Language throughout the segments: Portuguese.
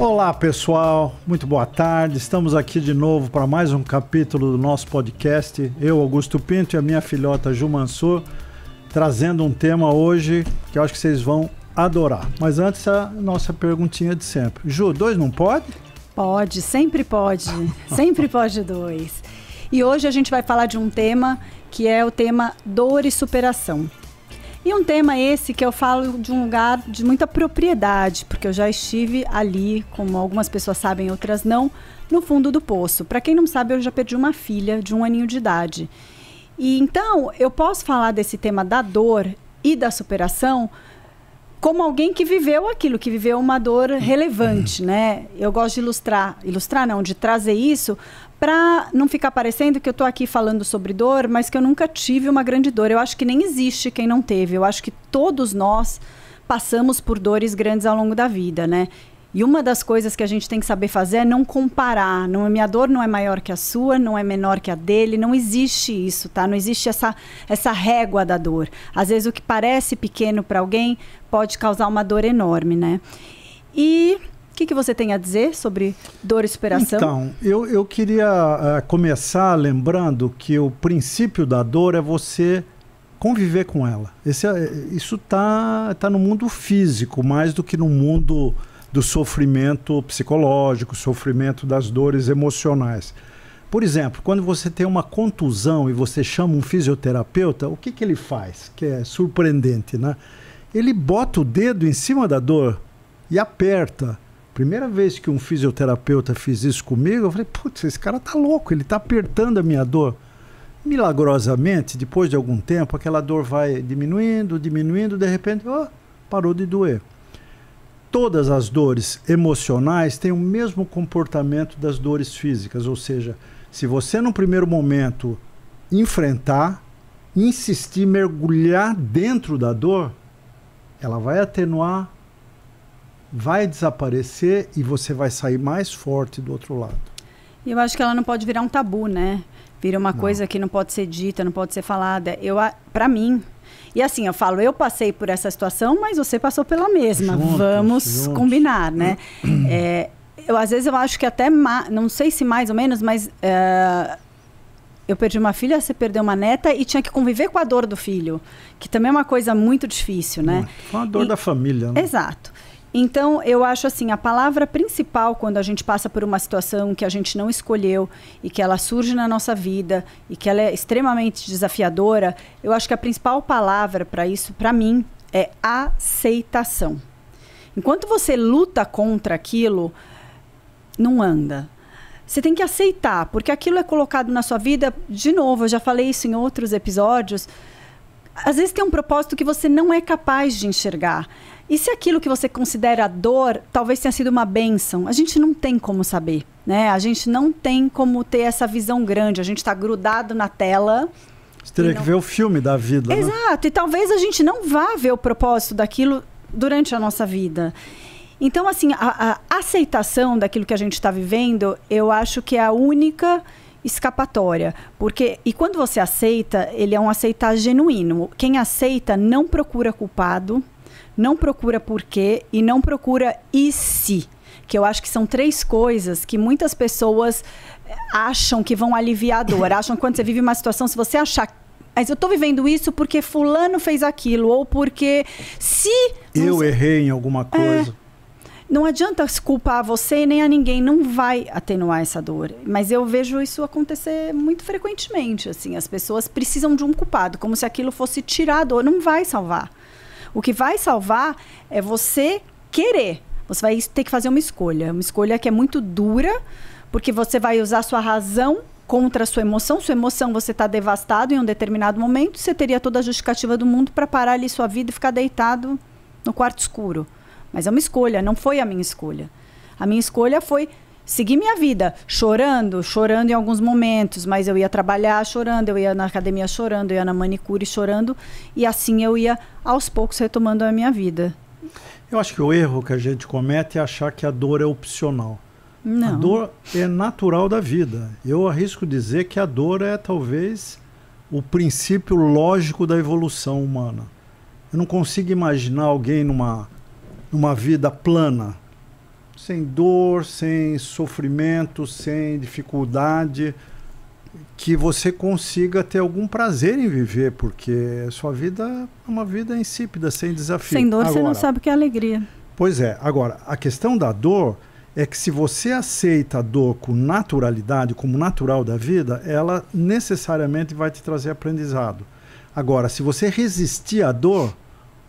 Olá pessoal, muito boa tarde, estamos aqui de novo para mais um capítulo do nosso podcast, eu, Augusto Pinto, e a minha filhota Ju Mansur, trazendo um tema hoje que eu acho que vocês vão adorar. Mas antes a nossa perguntinha de sempre. Ju, 2 não pode? Pode, sempre pode pode 2. E hoje a gente vai falar de um tema que é o tema dor e superação. E um tema esse que eu falo de um lugar de muita propriedade, porque eu já estive ali, como algumas pessoas sabem, outras não, no fundo do poço. Para quem não sabe, eu já perdi uma filha de 1 aninho de idade. E então, eu posso falar desse tema da dor e da superação como alguém que viveu aquilo, que viveu uma dor relevante, né? Eu gosto de de trazer isso para não ficar parecendo que eu estou aqui falando sobre dor, mas que eu nunca tive uma grande dor. Eu acho que nem existe quem não teve. Eu acho que todos nós passamos por dores grandes ao longo da vida, né? E uma das coisas que a gente tem que saber fazer é não comparar. Minha dor não é maior que a sua, não é menor que a dele. Não existe isso, tá? Não existe essa régua da dor. Às vezes o que parece pequeno para alguém pode causar uma dor enorme, né? E o que você tem a dizer sobre dor e superação? Então, eu queria começar lembrando que o princípio da dor é você conviver com ela. Isso tá no mundo físico, mais do que no mundo do sofrimento psicológico, sofrimento das dores emocionais. Por exemplo, quando você tem uma contusão e você chama um fisioterapeuta, o que ele faz? Que é surpreendente, né? Ele bota o dedo em cima da dor e aperta. Primeira vez que um fisioterapeuta fez isso comigo, eu falei, putz, esse cara tá louco, ele tá apertando a minha dor. Milagrosamente, depois de algum tempo, aquela dor vai diminuindo, de repente, parou de doer. Todas as dores emocionais têm o mesmo comportamento das dores físicas, ou seja, se você no primeiro momento enfrentar, insistir, mergulhar dentro da dor, ela vai atenuar, vai desaparecer e você vai sair mais forte do outro lado. Eu acho que ela não pode virar um tabu, né? Vira uma coisa que não pode ser dita, não pode ser falada. Para mim... E assim, eu falo, eu passei por essa situação, mas você passou pela mesma. Vamos combinar, né? Às vezes eu acho que até, não sei se mais ou menos, mas eu perdi uma filha, você perdeu uma neta e tinha que conviver com a dor do filho, que também é uma coisa muito difícil, né? Foi uma dor da família, né? Exato. Então, eu acho assim, a palavra principal quando a gente passa por uma situação que a gente não escolheu e que ela surge na nossa vida e que ela é extremamente desafiadora, eu acho que a principal palavra para isso, para mim, é aceitação. Enquanto você luta contra aquilo, não anda. Você tem que aceitar, porque aquilo é colocado na sua vida, de novo, eu já falei isso em outros episódios, às vezes tem um propósito que você não é capaz de enxergar. E se aquilo que você considera dor, talvez tenha sido uma bênção, a gente não tem como saber, né? A gente não tem como ter essa visão grande, a gente está grudado na tela. Você teria que ver o filme da vida, né? Exato, e talvez a gente não vá ver o propósito daquilo durante a nossa vida. Então, assim, a aceitação daquilo que a gente está vivendo, eu acho que é a única escapatória. E quando você aceita, ele é um aceitar genuíno. Quem aceita não procura culpado, não procura porquê e não procura e se. Que eu acho que são 3 coisas que muitas pessoas acham que vão aliviar a dor. Acham que quando você vive uma situação, se você achar, mas eu estou vivendo isso porque fulano fez aquilo, ou porque eu errei em alguma coisa. Não adianta culpar você nem a ninguém, não vai atenuar essa dor. Mas eu vejo isso acontecer muito frequentemente. Assim, as pessoas precisam de um culpado, como se aquilo fosse tirar a dor. Não vai salvar. O que vai salvar é você querer. Você vai ter que fazer uma escolha que é muito dura, porque você vai usar sua razão contra a sua emoção. Sua emoção, você está devastado em um determinado momento, você teria toda a justificativa do mundo para parar ali sua vida e ficar deitado no quarto escuro. Mas é uma escolha, não foi a minha escolha. A minha escolha foi seguir minha vida, chorando em alguns momentos, mas eu ia trabalhar chorando, eu ia na academia chorando, eu ia na manicure chorando, e assim eu ia aos poucos retomando a minha vida. Eu acho que o erro que a gente comete é achar que a dor é opcional. Não. A dor é natural da vida. Eu arrisco dizer que a dor é talvez o princípio lógico da evolução humana. Eu não consigo imaginar alguém numa vida plana, sem dor, sem sofrimento, sem dificuldade, que você consiga ter algum prazer em viver, porque sua vida é uma vida insípida, sem desafio. Sem dor, você não sabe o que é alegria. Pois é. Agora, a questão da dor é que se você aceita a dor com naturalidade, como natural da vida, ela necessariamente vai te trazer aprendizado. Agora, se você resistir à dor,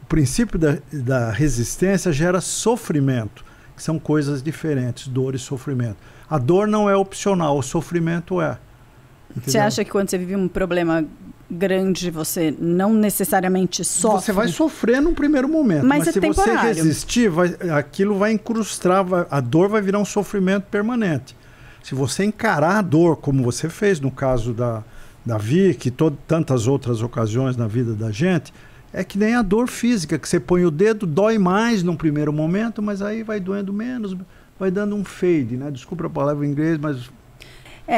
o princípio da resistência gera sofrimento, que são coisas diferentes, dor e sofrimento. A dor não é opcional, o sofrimento é. Entendeu? Você acha que quando você vive um problema grande, você não necessariamente sofre? Você vai sofrer num primeiro momento, mas se temporário. você resistir, aquilo vai incrustar, a dor vai virar um sofrimento permanente. Se você encarar a dor, como você fez no caso da Vicky, tantas outras ocasiões na vida da gente, é que nem a dor física, que você põe o dedo, dói mais num primeiro momento, mas aí vai doendo menos, vai dando um fade, né? Desculpa a palavra em inglês, mas...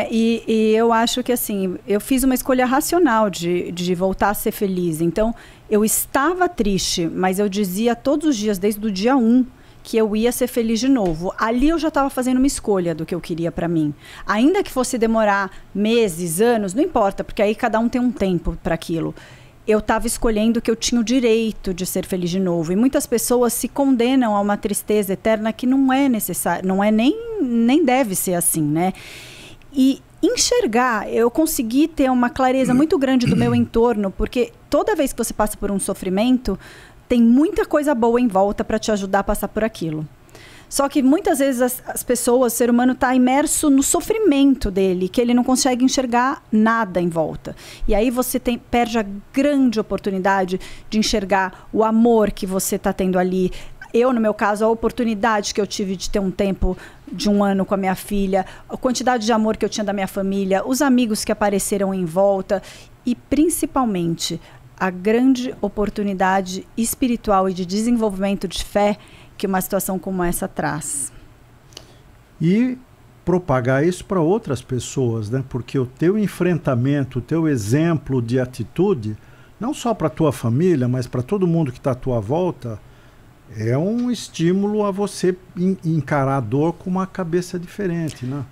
E eu acho que assim, eu fiz uma escolha racional de voltar a ser feliz. Então, eu estava triste, mas eu dizia todos os dias, desde o dia 1, que eu ia ser feliz de novo. Ali eu já estava fazendo uma escolha do que eu queria para mim. Ainda que fosse demorar meses, anos, não importa, porque aí cada um tem um tempo para aquilo. Eu estava escolhendo que eu tinha o direito de ser feliz de novo. E muitas pessoas se condenam a uma tristeza eterna que não é necessária, não é nem deve ser assim, né? E enxergar, eu consegui ter uma clareza muito grande do meu entorno, porque toda vez que você passa por um sofrimento, tem muita coisa boa em volta para te ajudar a passar por aquilo. Só que muitas vezes as pessoas, o ser humano está imerso no sofrimento dele, que ele não consegue enxergar nada em volta. E aí você perde a grande oportunidade de enxergar o amor que você está tendo ali. Eu, no meu caso, a oportunidade que eu tive de ter um tempo de 1 ano com a minha filha, a quantidade de amor que eu tinha da minha família, os amigos que apareceram em volta e, principalmente, a grande oportunidade espiritual e de desenvolvimento de fé que uma situação como essa traz. E propagar isso para outras pessoas, né? Porque o teu enfrentamento, o teu exemplo de atitude, não só para a tua família, mas para todo mundo que está à tua volta, é um estímulo a você encarar a dor com uma cabeça diferente, né?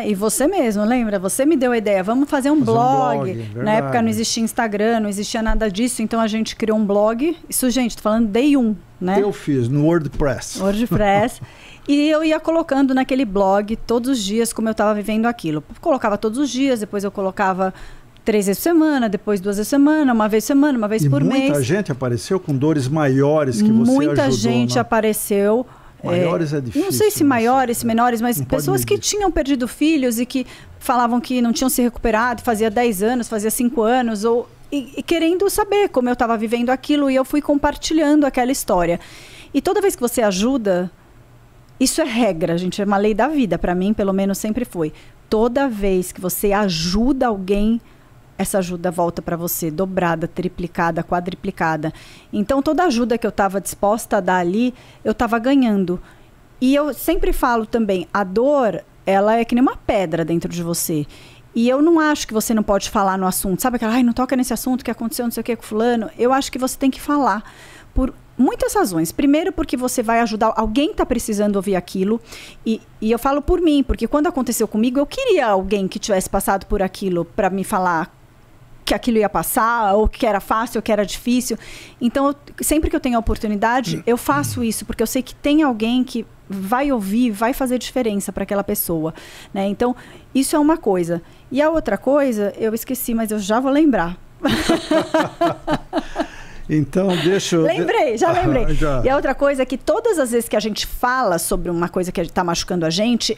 E você mesmo, lembra? Você me deu a ideia, vamos fazer um blog. Na época não existia Instagram, não existia nada disso, então a gente criou um blog. Isso, gente, tô falando day 1, né? Eu fiz, no WordPress. E eu ia colocando naquele blog todos os dias como eu estava vivendo aquilo. Colocava todos os dias, depois eu colocava 3 vezes por semana, depois 2 vezes por semana, uma vez por semana, uma vez por mês. Muita gente apareceu com dores maiores que você ajudou. Muita gente apareceu. Maiores é difícil. Não sei se maiores, se menores, mas pessoas que tinham perdido filhos e que falavam que não tinham se recuperado, fazia 10 anos, fazia 5 anos, e querendo saber como eu estava vivendo aquilo, e eu fui compartilhando aquela história. E toda vez que você ajuda, isso é regra, gente, é uma lei da vida, para mim, pelo menos sempre foi. Toda vez que você ajuda alguém, essa ajuda volta para você, dobrada, triplicada, quadriplicada. Então, toda ajuda que eu estava disposta a dar ali, eu estava ganhando. E eu sempre falo também, a dor, ela é que nem uma pedra dentro de você. E eu não acho que você não pode falar no assunto. Sabe aquela, não toca nesse assunto que aconteceu, não sei o que com fulano. Eu acho que você tem que falar por muitas razões. Primeiro, porque você vai ajudar, alguém está precisando ouvir aquilo. E eu falo por mim, porque quando aconteceu comigo, eu queria alguém que tivesse passado por aquilo para me falar que aquilo ia passar, ou que era fácil, ou que era difícil. Então, sempre que eu tenho a oportunidade, eu faço isso, porque eu sei que tem alguém que vai ouvir, vai fazer diferença para aquela pessoa, né? Então, isso é uma coisa. E a outra coisa, eu esqueci, mas eu já vou lembrar. Então, deixa eu... Já lembrei. E a outra coisa é que todas as vezes que a gente fala sobre uma coisa que está machucando a gente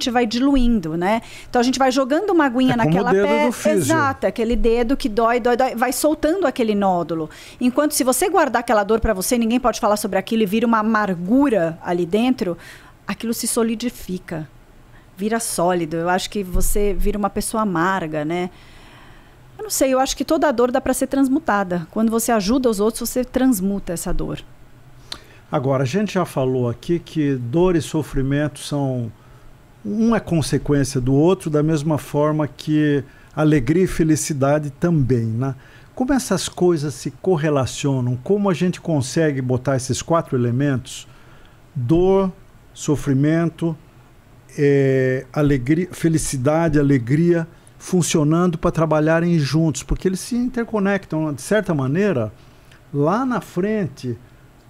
vai diluindo, né? Então, a gente vai jogando uma aguinha naquela pedra. Exato, aquele dedo que dói, vai soltando aquele nódulo. Enquanto se você guardar aquela dor para você, ninguém pode falar sobre aquilo e vira uma amargura ali dentro, aquilo se solidifica, vira sólido. Eu acho que você vira uma pessoa amarga, né? Eu não sei, eu acho que toda dor dá para ser transmutada. Quando você ajuda os outros, você transmuta essa dor. Agora, a gente já falou aqui que dor e sofrimento são... Um é consequência do outro, da mesma forma que alegria e felicidade também, né? Como essas coisas se correlacionam? Como a gente consegue botar esses 4 elementos, dor, sofrimento, alegria, felicidade, alegria, funcionando para trabalharem juntos, porque eles se interconectam. De certa maneira, lá na frente,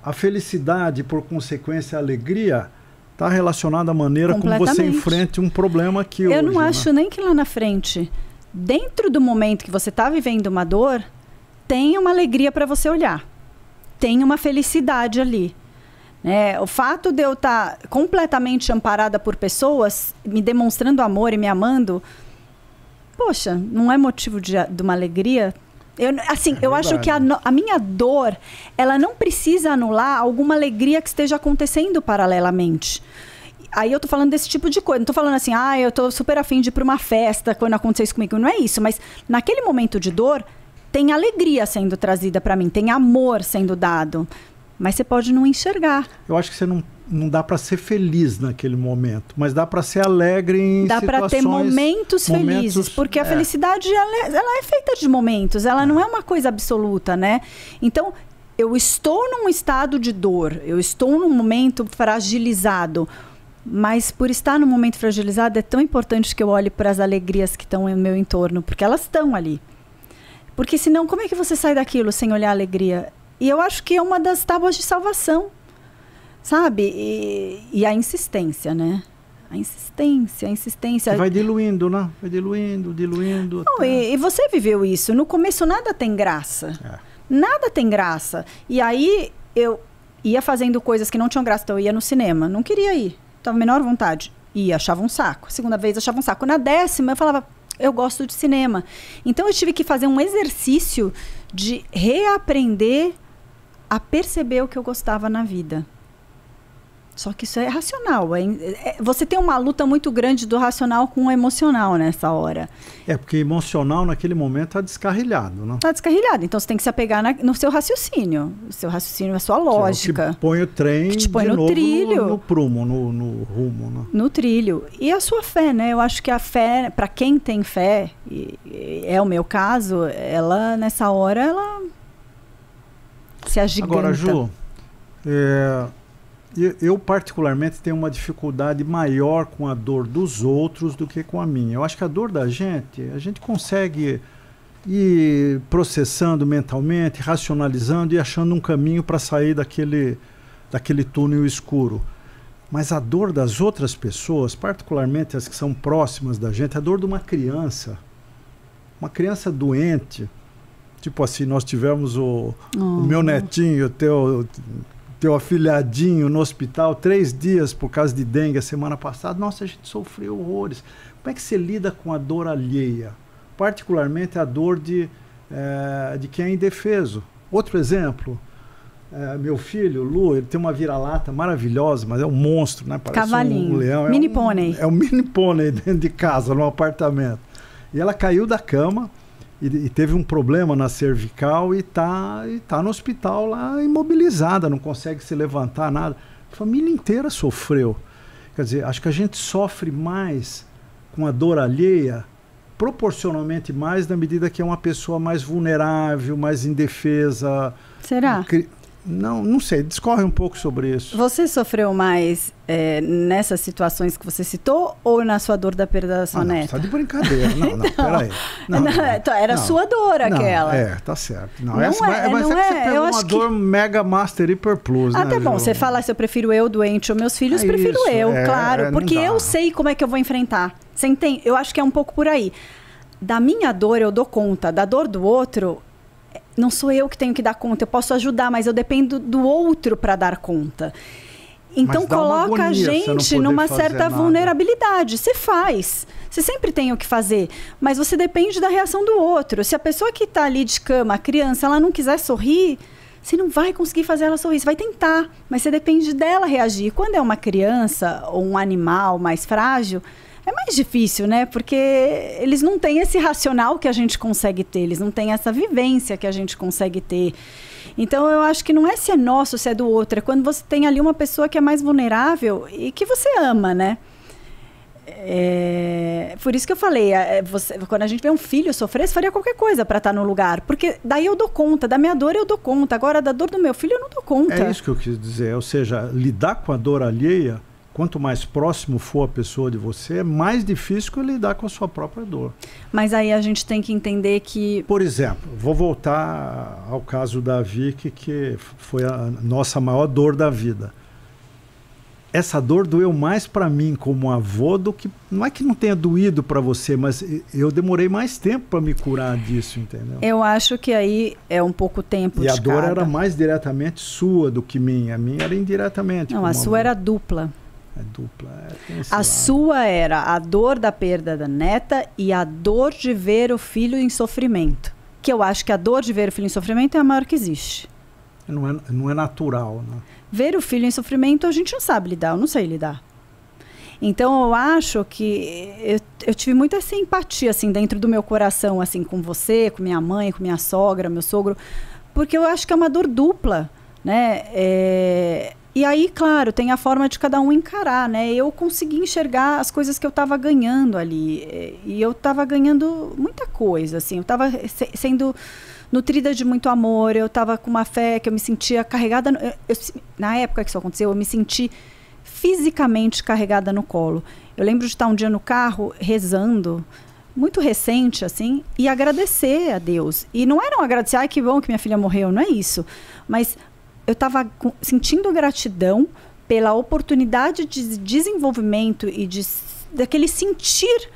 a felicidade, por consequência, a alegria, está relacionada à maneira como você enfrenta um problema que eu não acho nem que lá na frente, dentro do momento que você está vivendo uma dor, tem uma alegria para você olhar. Tem uma felicidade ali. O fato de eu estar completamente amparada por pessoas, me demonstrando amor e me amando, poxa, não é motivo de uma alegria? Eu acho que a minha dor, ela não precisa anular alguma alegria que esteja acontecendo paralelamente. Aí eu tô falando desse tipo de coisa. Não tô falando assim, eu tô super afim de ir pra uma festa quando acontecer isso comigo. Não é isso, mas naquele momento de dor, tem alegria sendo trazida pra mim, tem amor sendo dado. Mas você pode não enxergar. Eu acho que você não dá para ser feliz naquele momento, mas dá para ser alegre em situações... Dá para ter momentos felizes, porque a felicidade ela é feita de momentos, ela não é uma coisa absoluta, né? Então, eu estou num estado de dor, eu estou num momento fragilizado, mas por estar num momento fragilizado, é tão importante que eu olhe para as alegrias que estão no meu entorno, porque elas estão ali. Porque senão, como é que você sai daquilo sem olhar a alegria? E eu acho que é uma das tábuas de salvação, sabe? E a insistência, né? A insistência. Vai diluindo, né? Vai diluindo. Não, e você viveu isso. No começo nada tem graça. Nada tem graça. E aí eu ia fazendo coisas que não tinham graça. Então eu ia no cinema. Não queria ir. Tava a menor vontade. Ia, achava um saco. Segunda vez achava um saco. Na 10ª eu falava, eu gosto de cinema. Então eu tive que fazer um exercício de reaprender a perceber o que eu gostava na vida. Só que isso é racional. Você tem uma luta muito grande do racional com o emocional nessa hora. Porque emocional naquele momento está descarrilhado, né? Está descarrilhado. Então você tem que se apegar no seu raciocínio. O seu raciocínio é a sua lógica. Que põe o trem que te põe de no novo trilho. no prumo, no rumo. Né? No trilho. E a sua fé, né? Eu acho que a fé, para quem tem fé, e é o meu caso, ela nessa hora, ela se agiganta. Agora, Ju, eu particularmente tenho uma dificuldade maior com a dor dos outros do que com a minha. Eu acho que a dor da gente, a gente consegue ir processando mentalmente, racionalizando e achando um caminho para sair daquele túnel escuro. Mas a dor das outras pessoas, particularmente as que são próximas da gente, a dor de uma criança doente, tipo assim, nós tivemos o meu netinho, o teu afilhadinho no hospital 3 dias por causa de dengue a semana passada. Nossa, a gente sofreu horrores. Como é que você lida com a dor alheia? Particularmente a dor de quem é indefeso. Outro exemplo, meu filho, Lu, ele tem uma vira-lata maravilhosa, mas é um monstro, né? Parece cavalinho, um leão. Mini pônei. É um mini pônei dentro de casa, num apartamento. E ela caiu da cama e teve um problema na cervical e tá no hospital lá imobilizada, não consegue se levantar, nada. A família inteira sofreu. Quer dizer, acho que a gente sofre mais com a dor alheia, proporcionalmente mais, na medida que é uma pessoa mais vulnerável, mais indefesa. Será? Não sei, discorre um pouco sobre isso. Você sofreu mais nessas situações que você citou ou na sua dor da perda da sua neta? Está de brincadeira. Não, peraí. Era sua dor aquela. Tá certo. Mas você pegou uma dor mega master hiper plus, né? Até bom, você fala se eu prefiro eu doente ou meus filhos, prefiro eu, claro. Porque eu sei como é que eu vou enfrentar. Você entende? Eu acho que é um pouco por aí. Da minha dor eu dou conta, da dor do outro... Não sou eu que tenho que dar conta, eu posso ajudar, mas eu dependo do outro para dar conta. Então coloca a gente numa certa vulnerabilidade. Você faz, você sempre tem o que fazer, mas você depende da reação do outro. Se a pessoa que está ali de cama, a criança, ela não quiser sorrir, você não vai conseguir fazer ela sorrir, você vai tentar, mas você depende dela reagir. Quando é uma criança ou um animal mais frágil, é mais difícil, né? Porque eles não têm esse racional que a gente consegue ter, eles não têm essa vivência que a gente consegue ter. Então, eu acho que não é se é nosso, se é do outro, é quando você tem ali uma pessoa que é mais vulnerável e que você ama, né? Por isso que eu falei, quando a gente vê um filho sofrer, você faria qualquer coisa para estar no lugar, porque daí eu dou conta, da minha dor eu dou conta, agora da dor do meu filho eu não dou conta. É isso que eu quis dizer, ou seja, lidar com a dor alheia quanto mais próximo for a pessoa de você, é mais difícil que lidar com a sua própria dor. Mas aí a gente tem que entender que... Por exemplo, vou voltar ao caso da Vicky, que foi a nossa maior dor da vida. Essa dor doeu mais para mim como avô do que... Não é que não tenha doído para você, mas eu demorei mais tempo para me curar disso, entendeu? Eu acho que aí é um pouco tempo de E a dor cada. era mais diretamente sua do que minha. A minha era indiretamente. Não, como a sua avô. era dupla. É dupla. Tem esse A lado. sua era a dor da perda da neta e a dor de ver o filho em sofrimento. Que eu acho que a dor de ver o filho em sofrimento é a maior que existe. Não é natural, né? Ver o filho em sofrimento a gente não sabe lidar, eu não sei lidar. Então eu acho que eu tive muita essa empatia assim, dentro do meu coração, assim, com você, com minha mãe, com minha sogra, meu sogro, porque eu acho que é uma dor dupla, né? E aí, claro, tem a forma de cada um encarar, né? Eu consegui enxergar as coisas que eu estava ganhando ali, e eu estava ganhando muita coisa, assim, eu estava sendo nutrida de muito amor, eu estava com uma fé que eu me sentia carregada, na época que isso aconteceu, eu me senti fisicamente carregada no colo. Eu lembro de estar um dia no carro rezando, muito recente assim, e agradecer a Deus. E não era um agradecer, ai que bom que minha filha morreu, não é isso. Mas eu estava sentindo gratidão pela oportunidade de desenvolvimento e daquele sentir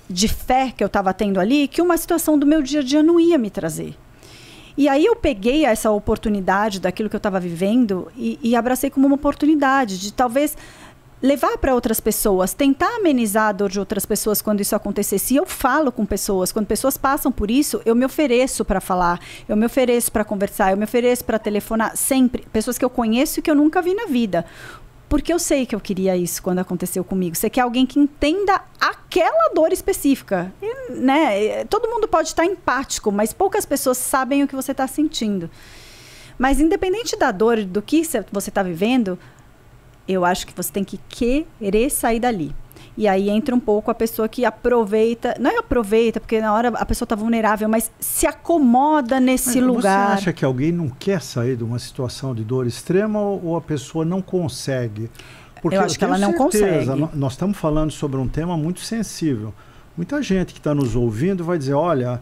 de fé que eu estava tendo ali, que uma situação do meu dia a dia não ia me trazer. E aí eu peguei essa oportunidade daquilo que eu estava vivendo e abracei como uma oportunidade de talvez levar para outras pessoas, tentar amenizar a dor de outras pessoas quando isso acontecesse. E eu falo com pessoas, quando pessoas passam por isso, eu me ofereço para falar, eu me ofereço para conversar, eu me ofereço para telefonar, sempre. Pessoas que eu conheço e que eu nunca vi na vida. Porque eu sei que eu queria isso quando aconteceu comigo. Você quer alguém que entenda aquela dor específica. E, né? Todo mundo pode estar empático, mas poucas pessoas sabem o que você está sentindo. Mas independente da dor, do que você está vivendo, eu acho que você tem que querer sair dali. E aí entra um pouco a pessoa que aproveita, não é aproveita, porque na hora a pessoa está vulnerável, mas se acomoda nesse lugar. Você acha que alguém não quer sair de uma situação de dor extrema ou a pessoa não consegue? Porque eu acho que ela não consegue. Nós estamos falando sobre um tema muito sensível. Muita gente que está nos ouvindo vai dizer, olha,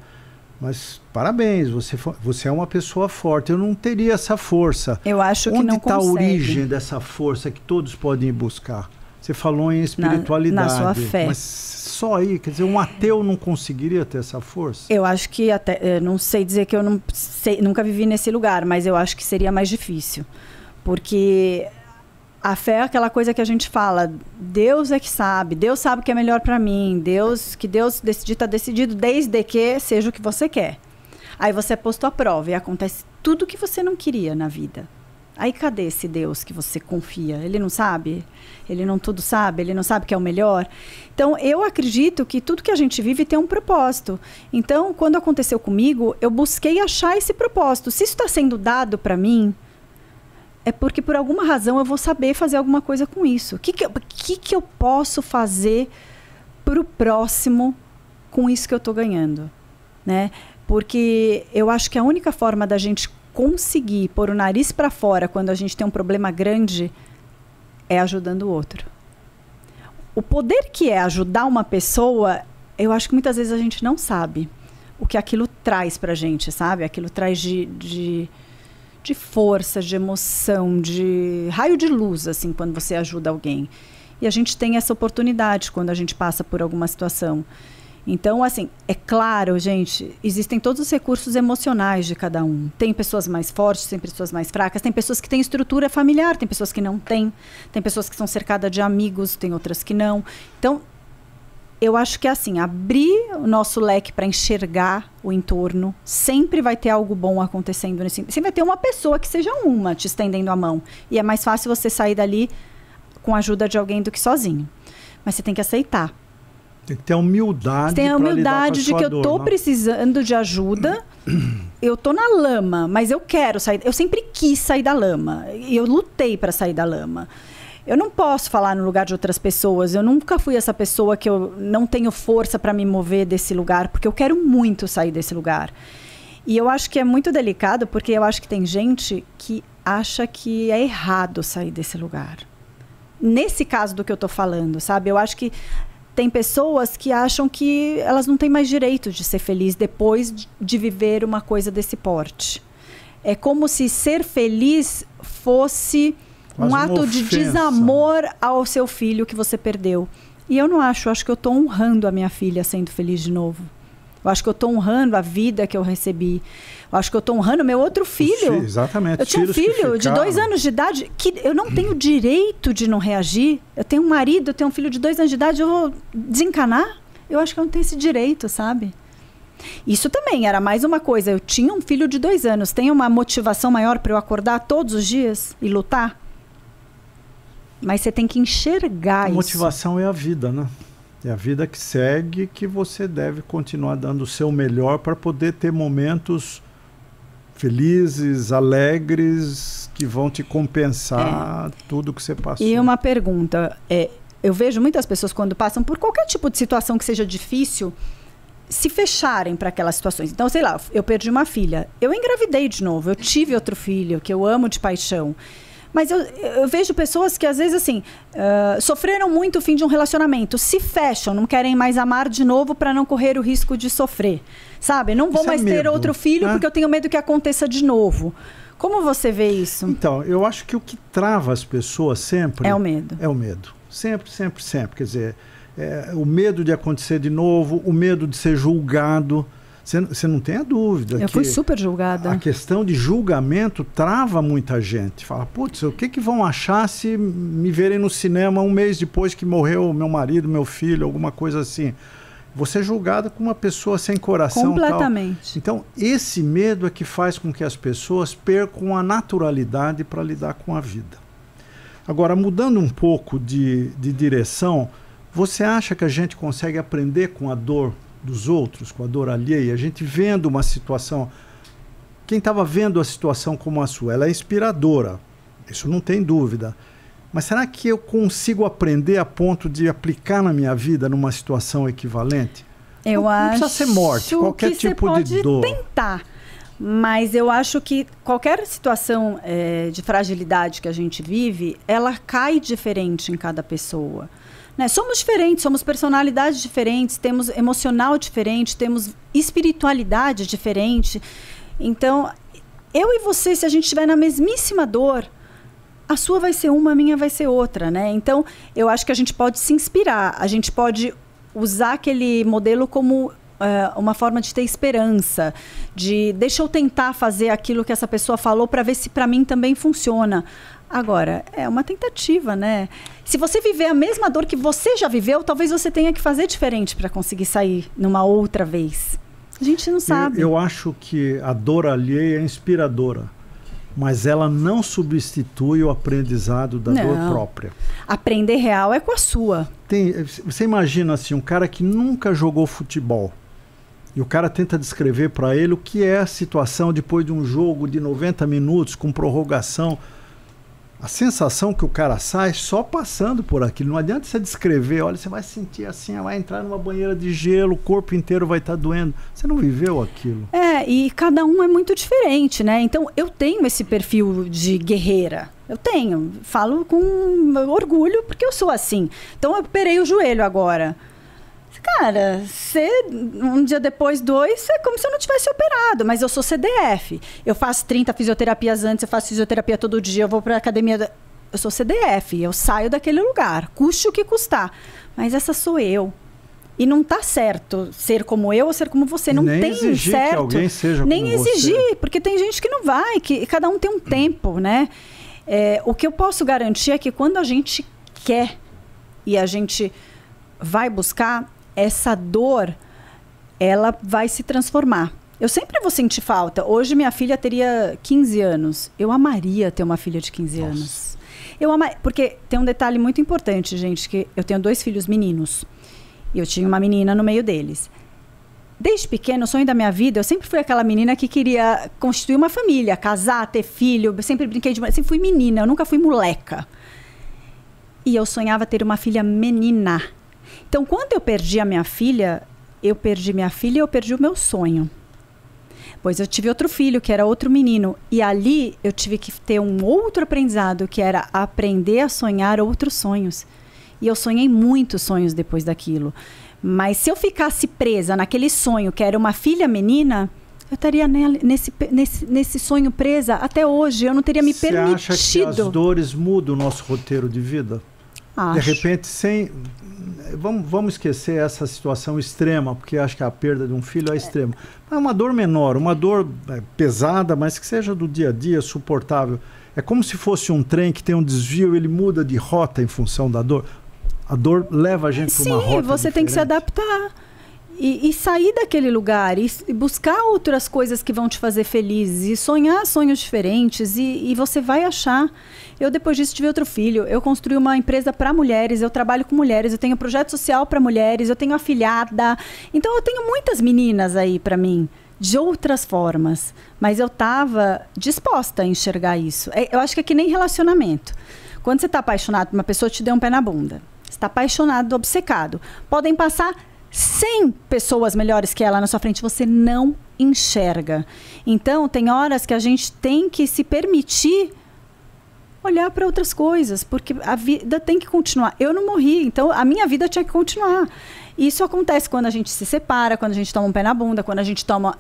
mas parabéns, você é uma pessoa forte, eu não teria essa força. Eu acho que não consegue. Onde está a origem dessa força que todos podem ir buscar? Você falou em espiritualidade. Na sua fé. Mas só aí, quer dizer, um ateu não conseguiria ter essa força? Eu acho que até, não sei dizer que eu não sei, nunca vivi nesse lugar, mas eu acho que seria mais difícil. Porque a fé é aquela coisa que a gente fala, Deus é que sabe, Deus sabe o que é melhor para mim, Deus está decidido desde que seja o que você quer. Aí você é posto à prova e acontece tudo o que você não queria na vida. Aí cadê esse Deus que você confia? Ele não sabe? Ele não tudo sabe? Ele não sabe que é o melhor? Então, eu acredito que tudo que a gente vive tem um propósito. Então, quando aconteceu comigo, eu busquei achar esse propósito. Se isso está sendo dado para mim, é porque por alguma razão eu vou saber fazer alguma coisa com isso. O que eu posso fazer para o próximo com isso que eu estou ganhando? Né? Porque eu acho que a única forma da gente conseguir pôr o nariz para fora quando a gente tem um problema grande é ajudando o outro. O poder que é ajudar uma pessoa, eu acho que muitas vezes a gente não sabe o que aquilo traz pra gente, sabe? Aquilo traz de força, de emoção, de raio de luz, assim, quando você ajuda alguém. E a gente tem essa oportunidade quando a gente passa por alguma situação. Então, assim, é claro, gente, existem todos os recursos emocionais de cada um. Tem pessoas mais fortes, tem pessoas mais fracas, tem pessoas que têm estrutura familiar, tem pessoas que não têm, tem pessoas que são cercadas de amigos, tem outras que não. Então, eu acho que é assim, abrir o nosso leque para enxergar o entorno, sempre vai ter algo bom acontecendo. Sempre vai ter uma pessoa que seja uma te estendendo a mão. E é mais fácil você sair dali com a ajuda de alguém do que sozinho. Mas você tem que aceitar. Tem que ter humildade. Você tem a humildade de que eu tô precisando de ajuda. Eu tô na lama, mas eu quero sair. Eu sempre quis sair da lama. E eu lutei para sair da lama. Eu não posso falar no lugar de outras pessoas. Eu nunca fui essa pessoa que eu não tenho força para me mover desse lugar, porque eu quero muito sair desse lugar. E eu acho que é muito delicado, porque eu acho que tem gente que acha que é errado sair desse lugar. nesse caso do que eu tô falando, sabe? Eu acho que tem pessoas que acham que elas não têm mais direito de ser feliz depois de viver uma coisa desse porte. É como se ser feliz fosse Quase um ato de desamor ao seu filho que você perdeu. E eu não acho. Eu acho que eu estou honrando a minha filha sendo feliz de novo. Eu acho que eu estou honrando a vida que eu recebi. Eu acho que eu estou honrando meu outro filho. Exatamente. Eu tinha um filho de 2 anos de idade que eu não tenho direito de não reagir. Eu tenho um marido, eu tenho um filho de 2 anos de idade, eu vou desencanar? Eu acho que eu não tenho esse direito, sabe? Isso também era mais uma coisa. Eu tinha um filho de 2 anos. Tem uma motivação maior para eu acordar todos os dias e lutar? Mas você tem que enxergar isso. A motivação é a vida, né? É a vida que segue, que você deve continuar dando o seu melhor para poder ter momentos felizes, alegres, que vão te compensar tudo que você passou. E uma pergunta, eu vejo muitas pessoas quando passam por qualquer tipo de situação que seja difícil, se fecharem para aquelas situações. Então, sei lá, eu perdi uma filha, eu engravidei de novo, eu tive outro filho que eu amo de paixão. Mas eu vejo pessoas que, às vezes, assim, sofreram muito o fim de um relacionamento, se fecham, não querem mais amar de novo para não correr o risco de sofrer, sabe? Não vou mais ter outro filho porque eu tenho medo que aconteça de novo. Como você vê isso? Então, eu acho que o que trava as pessoas sempre... É o medo. É o medo. Sempre, sempre, sempre. Quer dizer, o medo de acontecer de novo, o medo de ser julgado... Você não tem a dúvida. Eu fui super julgada. A questão de julgamento trava muita gente. Fala, putz, o que vão achar se me verem no cinema um mês depois que morreu meu marido, meu filho, alguma coisa assim. Você é julgada como uma pessoa sem coração. Completamente. Tal. Então, esse medo é que faz com que as pessoas percam a naturalidade para lidar com a vida. Agora, mudando um pouco de direção, você acha que a gente consegue aprender com a dor dos outros, com a dor alheia? A gente vendo uma situação, quem estava vendo a situação como a sua, ela é inspiradora, isso não tem dúvida, mas será que eu consigo aprender a ponto de aplicar na minha vida numa situação equivalente? Eu acho não precisa ser morte, qualquer tipo de dor. Pode tentar, mas eu acho que qualquer situação de fragilidade que a gente vive, ela cai diferente em cada pessoa. Né? Somos diferentes, somos personalidades diferentes, temos emocional diferente, temos espiritualidade diferente. Então, eu e você, se a gente estiver na mesmíssima dor, a sua vai ser uma, a minha vai ser outra, né? Então, eu acho que a gente pode se inspirar, a gente pode usar aquele modelo como uma forma de ter esperança, de deixa eu tentar fazer aquilo que essa pessoa falou para ver se para mim também funciona. Agora, é uma tentativa, né? Se você viver a mesma dor que você já viveu, talvez você tenha que fazer diferente para conseguir sair numa outra vez. A gente não sabe. Eu acho que a dor alheia é inspiradora, mas ela não substitui o aprendizado da dor própria. Aprender real é com a sua. Você imagina assim, um cara que nunca jogou futebol, e o cara tenta descrever para ele o que é a situação depois de um jogo de 90 minutos com prorrogação. A sensação que o cara sai só passando por aquilo. Não adianta você descrever, olha, você vai sentir assim, vai entrar numa banheira de gelo, o corpo inteiro vai estar doendo. Você não viveu aquilo. E cada um é muito diferente, né? Então, eu tenho esse perfil de guerreira. Eu tenho. Falo com orgulho porque eu sou assim. Então, eu operei o joelho agora. Cara, um dia depois, 2, é como se eu não tivesse operado, mas eu sou CDF. Eu faço 30 fisioterapias antes, eu faço fisioterapia todo dia, eu vou para a academia. Eu sou CDF, eu saio daquele lugar, custe o que custar. Mas essa sou eu. E não tá certo ser como eu ou ser como você. Não nem tem exigir certo. Que alguém seja nem como exigir, você. Porque tem gente que não vai, que cada um tem um tempo, né? O que eu posso garantir é que quando a gente quer e a gente vai buscar, essa dor, ela vai se transformar. Eu sempre vou sentir falta. Hoje minha filha teria 15 anos. Eu amaria ter uma filha de 15 anos. Porque tem um detalhe muito importante, gente, que eu tenho 2 filhos meninos. E eu tinha uma menina no meio deles. Desde pequeno, o sonho da minha vida, eu sempre fui aquela menina que queria constituir uma família, casar, ter filho. Eu sempre brinquei de... Sempre fui menina, eu nunca fui moleca. E eu sonhava ter uma filha menina. Então, quando eu perdi a minha filha, eu perdi o meu sonho. Depois eu tive outro filho, que era outro menino. E ali eu tive que ter um outro aprendizado, que era aprender a sonhar outros sonhos. E eu sonhei muitos sonhos depois daquilo. Mas se eu ficasse presa naquele sonho, que era uma filha menina, eu estaria nesse sonho presa até hoje. Eu não teria me permitido. Você acha que as dores mudam o nosso roteiro de vida? Acho. De repente, vamos esquecer essa situação extrema, porque acho que a perda de um filho é extrema. Mas uma dor menor, uma dor pesada, mas que seja do dia a dia, suportável. É como se fosse um trem que tem um desvio, ele muda de rota em função da dor. A dor leva a gente para uma rota Sim, você tem que se adaptar. E sair daquele lugar e buscar outras coisas que vão te fazer feliz e sonhar sonhos diferentes e você vai achar. Eu depois disso tive outro filho, eu construí uma empresa para mulheres, eu trabalho com mulheres, eu tenho projeto social para mulheres, eu tenho afilhada, então eu tenho muitas meninas aí para mim, de outras formas, mas eu estava disposta a enxergar isso. Eu acho que é que nem relacionamento. Quando você está apaixonado por uma pessoa, te deu um pé na bunda, você está apaixonado, obcecado, podem passar 100 pessoas melhores que ela na sua frente, você não enxerga. Então, tem horas que a gente tem que se permitir olhar para outras coisas, porque a vida tem que continuar. Eu não morri, então a minha vida tinha que continuar. Isso acontece quando a gente se separa, quando a gente toma um pé na bunda, quando a gente toma...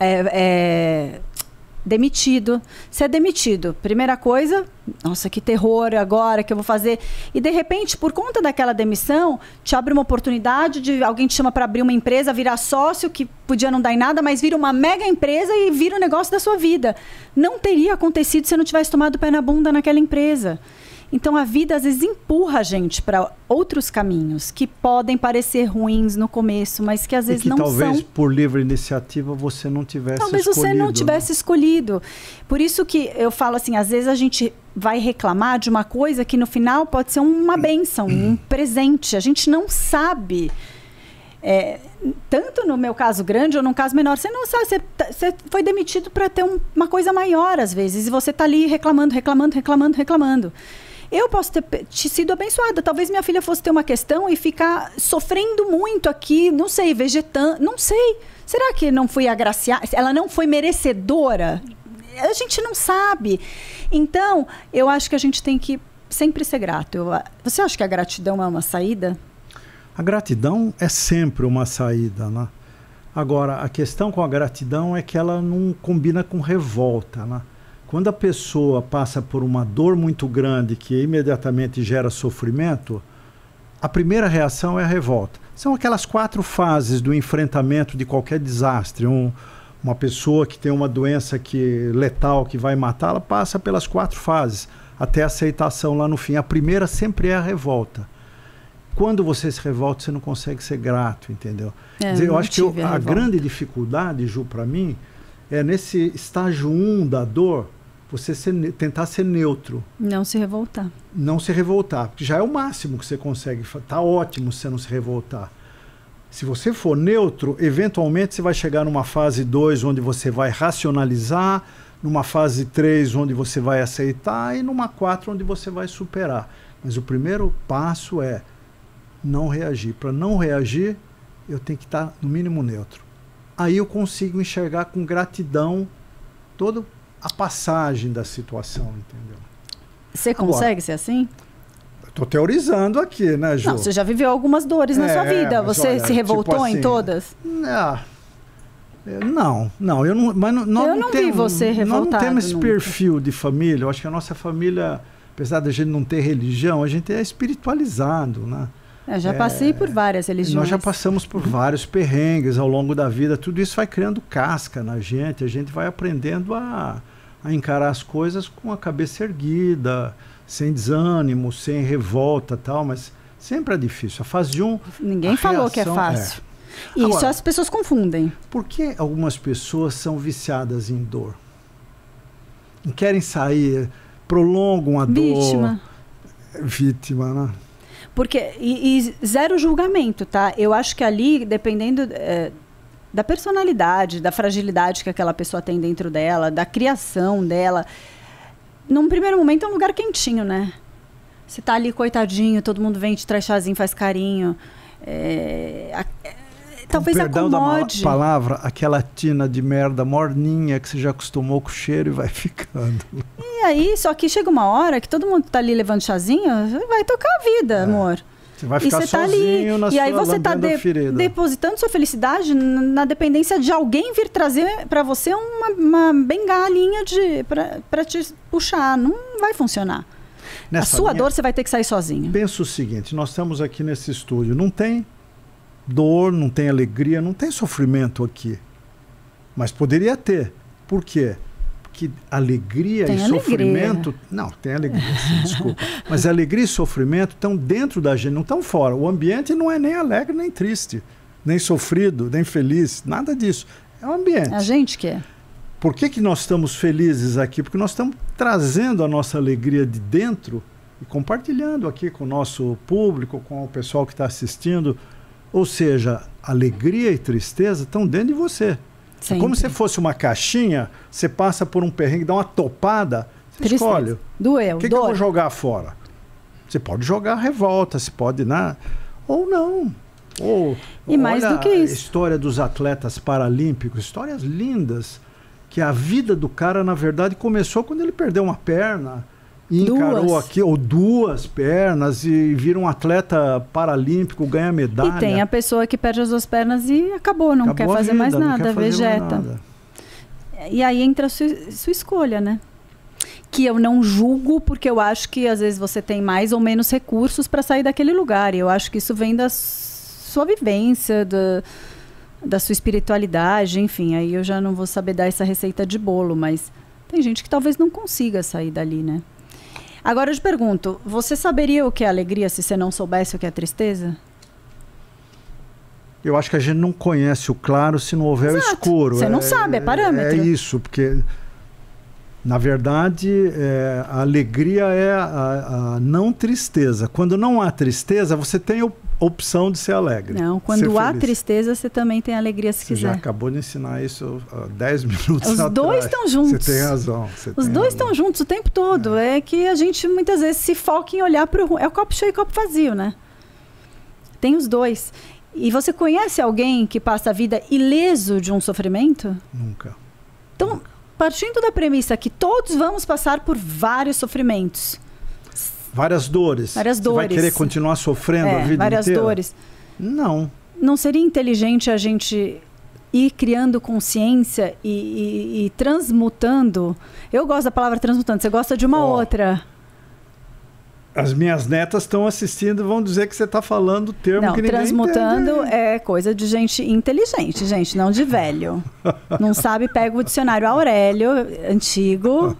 demitido. Se é demitido, primeira coisa, nossa, que terror agora que eu vou fazer. E de repente, por conta daquela demissão, te abre uma oportunidade de alguém te chama para abrir uma empresa, virar sócio, que podia não dar em nada, mas vira uma mega empresa e vira o negócio da sua vida. Não teria acontecido se você não tivesse tomado o pé na bunda naquela empresa. Então, a vida, às vezes, empurra a gente para outros caminhos que podem parecer ruins no começo, mas que, às vezes, não são. Talvez, por livre iniciativa, você não tivesse escolhido. Talvez você não tivesse escolhido. Por isso que eu falo assim, às vezes a gente vai reclamar de uma coisa que, no final, pode ser uma bênção, um presente. A gente não sabe. Tanto no meu caso grande ou num caso menor, você não sabe, você foi demitido para ter uma coisa maior, às vezes, e você está ali reclamando. Eu posso ter sido abençoada. Talvez minha filha fosse ter uma questão e ficar sofrendo muito aqui, não sei, vegetando, não sei. Será que não fui agraciada? Ela não foi merecedora? A gente não sabe. Então, eu acho que a gente tem que sempre ser grato. Você acha que a gratidão é uma saída? A gratidão é sempre uma saída, né? Agora, a questão com a gratidão é que ela não combina com revolta, né? Quando a pessoa passa por uma dor muito grande que imediatamente gera sofrimento, a primeira reação é a revolta. São aquelas 4 fases do enfrentamento de qualquer desastre. Uma pessoa que tem uma doença letal que vai matá-la passa pelas 4 fases, até a aceitação lá no fim. A primeira sempre é a revolta. Quando você se revolta, você não consegue ser grato, entendeu? Quer dizer, eu acho que a grande dificuldade, Ju, para mim, é nesse estágio 1 da dor, você tentar ser neutro. Não se revoltar. Não se revoltar, porque já é o máximo que você consegue. Tá ótimo se você não se revoltar. Se você for neutro, eventualmente você vai chegar numa fase 2, onde você vai racionalizar, numa fase 3, onde você vai aceitar, e numa 4, onde você vai superar. Mas o primeiro passo é não reagir. Para não reagir, eu tenho que estar, no mínimo, neutro. Aí eu consigo enxergar com gratidão toda a passagem da situação, entendeu? Você consegue ser assim? Estou teorizando aqui, né, Ju? Não, você já viveu algumas dores na sua vida. Você olha, se revoltou tipo assim, em todas? Não, eu não vi você revoltado. Nós não temos esse nunca. Perfil de família. Eu acho que a nossa família, apesar da gente não ter religião, a gente é espiritualizado, né? Eu já passei por várias religiões. Nós já passamos por vários perrengues ao longo da vida. Tudo isso vai criando casca na gente. A gente vai aprendendo a encarar as coisas com a cabeça erguida, sem desânimo, sem revolta, tal. Mas sempre é difícil. A fase 1... Ninguém falou que é fácil. Isso agora, as pessoas confundem. Por que algumas pessoas são viciadas em dor? Não querem sair, prolongam a dor. Vítima, né? Porque, e zero julgamento, tá? Eu acho que ali, dependendo da personalidade, da fragilidade que aquela pessoa tem dentro dela, da criação dela, num primeiro momento é um lugar quentinho, né? Você tá ali, coitadinho, todo mundo vem, te traz chazinho, faz carinho. talvez acomode. Da palavra, aquela tina de merda morninha que você já acostumou com o cheiro e vai ficando. E aí, só que chega uma hora que todo mundo tá ali levando chazinho, vai tocar a vida, amor. Você vai ficar sozinho na sua E aí você tá depositando sua felicidade na dependência de alguém vir trazer para você uma bengalinha para te puxar. Não vai funcionar. Nessa sua dor você vai ter que sair sozinho. Pensa o seguinte, nós estamos aqui nesse estúdio, não tem dor, não tem alegria, não tem sofrimento aqui. Mas poderia ter. Por quê? Porque alegria e sofrimento... Não, tem alegria, sim, desculpa. Mas alegria e sofrimento estão dentro da gente, não estão fora. O ambiente não é nem alegre, nem triste, nem sofrido, nem feliz, nada disso. É o ambiente. A gente que é. Por que nós estamos felizes aqui? Porque nós estamos trazendo a nossa alegria de dentro e compartilhando aqui com o nosso público, com o pessoal que está assistindo. Ou seja, alegria e tristeza estão dentro de você. É como se fosse uma caixinha, você passa por um perrengue, dá uma topada, você escolhe. Doeu, o que eu vou jogar fora? Você pode jogar revolta, você pode... Ou não. E mais do que isso. A história dos atletas paralímpicos, histórias lindas, que a vida do cara, na verdade, começou quando ele perdeu uma perna e encarou aqui, ou duas pernas, e vira um atleta paralímpico, ganha medalha. E tem a pessoa que perde as duas pernas e acabou, não quer fazer mais nada, vegeta. E aí entra a sua escolha, né? Que eu não julgo, porque eu acho que às vezes você tem mais ou menos recursos para sair daquele lugar. E eu acho que isso vem da sua vivência, da sua espiritualidade, enfim. Aí eu já não vou saber dar essa receita de bolo, mas tem gente que talvez não consiga sair dali, né? Agora eu te pergunto, você saberia o que é alegria se você não soubesse o que é tristeza? Eu acho que a gente não conhece o claro se não houver o escuro. Você não sabe, é parâmetro. É isso, porque na verdade a alegria é a não tristeza. Quando não há tristeza, você tem a opção de ser alegre. Não, quando há tristeza, você também tem alegria se quiser. Você já acabou de ensinar isso há 10 minutos atrás. Os dois estão juntos. Você tem razão. Os dois estão juntos o tempo todo. É que a gente muitas vezes se foca em olhar para o... É o copo cheio e o copo vazio, né? Tem os dois. E você conhece alguém que passa a vida ileso de um sofrimento? Nunca. Então, partindo da premissa que todos vamos passar por vários sofrimentos... Várias dores. Várias dores. Você vai querer continuar sofrendo a vida várias inteira? Dores. Não. Não seria inteligente a gente ir criando consciência e transmutando? Eu gosto da palavra transmutando. Você gosta de uma outra? As minhas netas estão assistindo e vão dizer que você está falando o termo que ninguém transmutando entende. É coisa de gente inteligente, gente, não de velho. Não sabe, pega o dicionário Aurélio, antigo,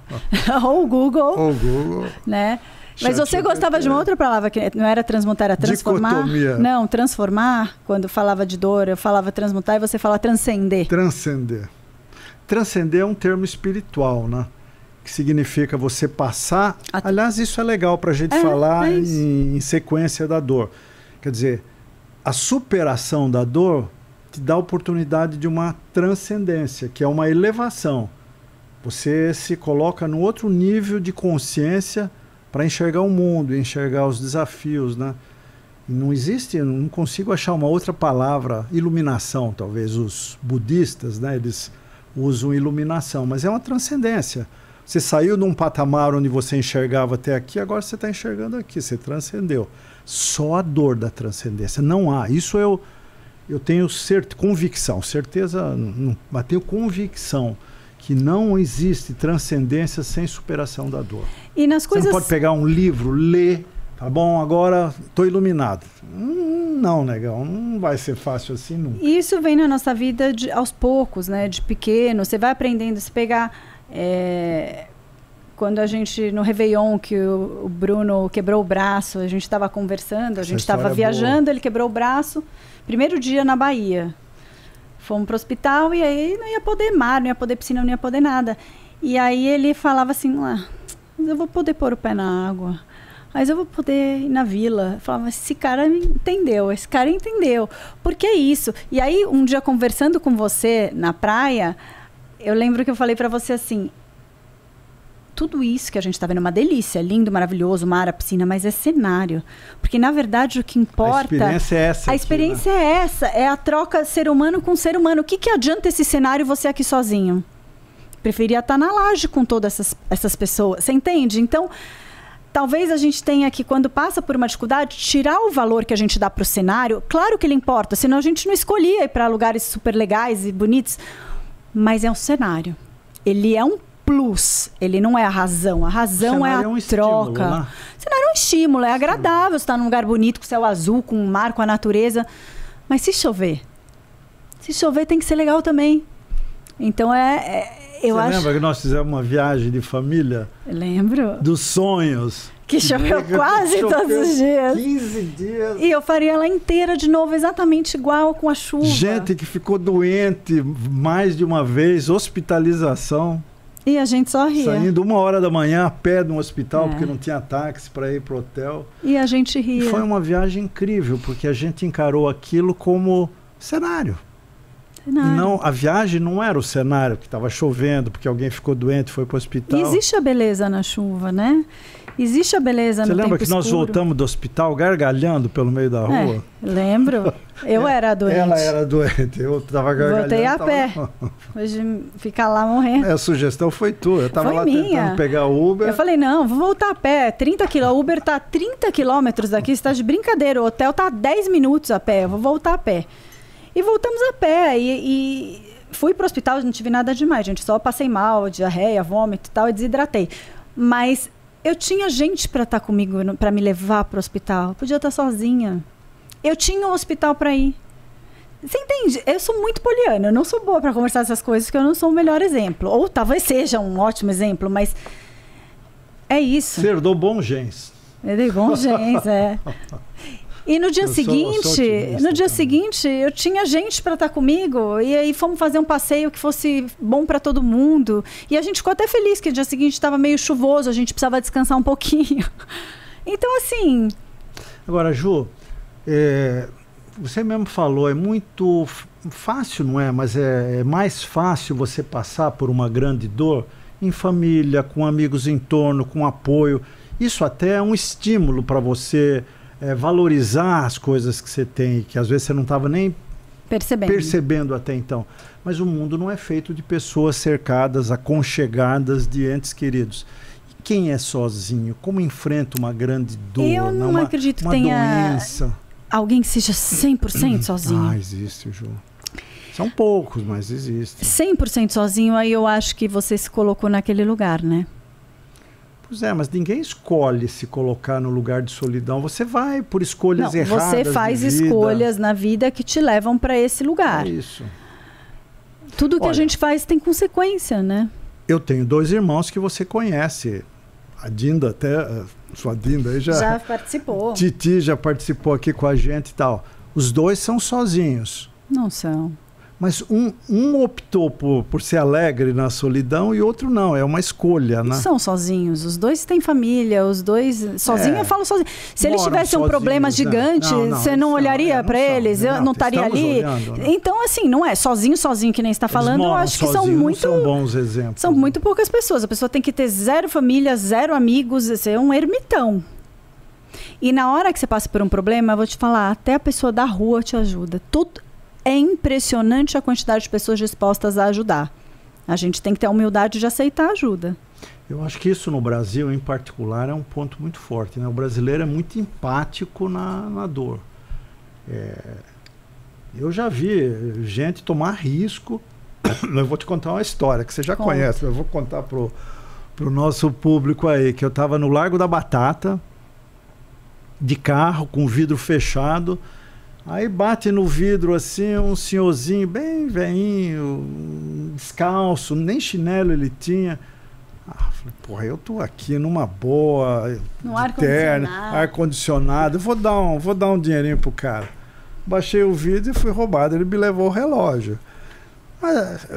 ou o Google. Ou o Google. Né? Mas você gostava de uma outra palavra que não era transmutar, era transformar? Dicotomia. Não, transformar, quando falava de dor, eu falava transmutar e você fala transcender. Transcender. Transcender é um termo espiritual, né? Que significa você passar... Aliás, isso é legal para a gente falar em sequência da dor. Quer dizer, a superação da dor te dá a oportunidade de uma transcendência, que é uma elevação. Você se coloca no outro nível de consciência para enxergar o mundo, enxergar os desafios, né? Não existe, não consigo achar uma outra palavra, iluminação, talvez os budistas, né? Eles usam iluminação, mas é uma transcendência. Você saiu de um patamar onde você enxergava até aqui, agora você está enxergando aqui, você transcendeu. Só a dor da transcendência, não há. Isso eu tenho convicção, certeza, não, mas tenho convicção que não existe transcendência sem superação da dor. E nas coisas... Você não pode pegar um livro, ler, tá bom, agora estou iluminado. Não, negão, não vai ser fácil assim nunca. Isso vem na nossa vida aos poucos, né? De pequeno, você vai aprendendo, se pegar... quando a gente, no Réveillon, que o Bruno quebrou o braço, a gente estava conversando, a gente estava viajando, ele quebrou o braço, primeiro dia na Bahia. Fomos para o hospital e aí não ia poder mar, não ia poder piscina, não ia poder nada. E aí ele falava assim, mas eu vou poder pôr o pé na água, mas eu vou poder ir na vila. Eu falava, esse cara entendeu. Por que isso? E aí, um dia conversando com você na praia, eu lembro que eu falei para você assim, tudo isso que a gente está vendo é uma delícia, lindo, maravilhoso, mar, a piscina, mas é cenário. Porque, na verdade, o que importa... A experiência é essa. A experiência é essa, é a troca ser humano com ser humano. O que adianta esse cenário você aqui sozinho? Preferia estar na laje com todas essas pessoas. Você entende? Então, talvez a gente tenha que, quando passa por uma dificuldade, tirar o valor que a gente dá para o cenário. Claro que ele importa, senão a gente não escolhia ir para lugares super legais e bonitos. Mas é um cenário. Ele é um plus, ele não é a razão. A razão é a troca. Estímulo, né? O cenário é um estímulo, é agradável. Você está num lugar bonito, com céu azul, com o mar, com a natureza. Mas se chover tem que ser legal também. Então eu acho... Você lembra que nós fizemos uma viagem de família? Lembro. Dos sonhos. Que choveu quase todos os dias. 15 dias. E eu faria ela inteira de novo, exatamente igual com a chuva. Gente que ficou doente mais de uma vez, hospitalização. E a gente só ria. Saindo 1h da manhã a pé de um hospital, porque não tinha táxi para ir pro hotel. E a gente ria. E foi uma viagem incrível, porque a gente encarou aquilo como cenário. Não, a viagem não era o cenário, que estava chovendo, porque alguém ficou doente, foi para o hospital. E existe a beleza na chuva, né? Existe a beleza no tempo escuro. Você lembra que nós voltamos do hospital gargalhando pelo meio da rua? Lembro. Eu era doente. Ela era doente, eu estava gargalhando. Voltei a pé. Hoje ficar lá morrendo. A sugestão foi tua. Eu estava lá tentando pegar o Uber. Eu falei, não, vou voltar a pé. 30 km. O Uber está a 30 quilômetros daqui, você está de brincadeira. O hotel está a 10 minutos a pé. Eu vou voltar a pé. E voltamos a pé. E fui para o hospital, não tive nada demais, gente. Só passei mal, diarreia, vômito e tal, e desidratei. Mas eu tinha gente para estar comigo, para me levar para o hospital. Eu podia estar sozinha. Eu tinha um hospital para ir. Você entende? Eu sou muito poliana. Eu não sou boa para conversar essas coisas, porque eu não sou o melhor exemplo. Ou talvez seja um ótimo exemplo, mas é isso. Você herdou bons genes. Herdei bons genes, é. E no dia seguinte, eu tinha gente para estar comigo, e aí fomos fazer um passeio que fosse bom para todo mundo. E a gente ficou até feliz que o dia seguinte estava meio chuvoso, a gente precisava descansar um pouquinho. Então, assim... Agora, Ju, você mesmo falou, é muito fácil, não é? Mas é mais fácil você passar por uma grande dor em família, com amigos em torno, com apoio. Isso até é um estímulo para você... valorizar as coisas que você tem, que às vezes você não estava nem percebendo até então. Mas o mundo não é feito de pessoas cercadas, aconchegadas de entes queridos. E quem é sozinho? Como enfrenta uma grande dor? Eu não acredito que tenha doença? Alguém que seja 100% sozinho. Existe, Ju. São poucos, mas existe. 100% sozinho, aí eu acho que você se colocou naquele lugar, né? Pois é, mas ninguém escolhe se colocar no lugar de solidão. Você vai por escolhas erradas. Você faz escolhas na vida que te levam para esse lugar. É isso. Tudo que a gente faz tem consequência, né? Eu tenho 2 irmãos que você conhece. A Dinda, até sua Dinda aí já participou. Titi já participou aqui com a gente e tal. Os 2 são sozinhos. Não são. Mas um optou por ser alegre na solidão e outro não, é uma escolha, né? Não são sozinhos, os 2 têm família, os 2... Sozinho eu falo sozinho. Se eles tivessem um problema gigante, você não olharia para eles? Eu não estaria ali? Olhando, né? Então, assim, não é sozinho que nem você está falando, eu acho que são muito... São bons exemplos. São muito poucas pessoas. A pessoa tem que ter 0 família, 0 amigos, ser um ermitão. E na hora que você passa por um problema, eu vou te falar, até a pessoa da rua te ajuda. Tudo... É impressionante a quantidade de pessoas dispostas a ajudar. A gente tem que ter a humildade de aceitar ajuda. Eu acho que isso no Brasil, em particular, é um ponto muito forte, né? O brasileiro é muito empático na dor. Eu já vi gente tomar risco. Eu vou te contar uma história que você já conhece. Eu vou contar pro nosso público aí, que eu estava no Largo da Batata, de carro, com o vidro fechado. Aí bate no vidro assim um senhorzinho bem velhinho, descalço, nem chinelo ele tinha. Falei, porra, eu tô aqui numa boa, no ar-condicionado, vou dar um dinheirinho pro cara. Baixei o vidro e fui roubado, ele me levou o relógio.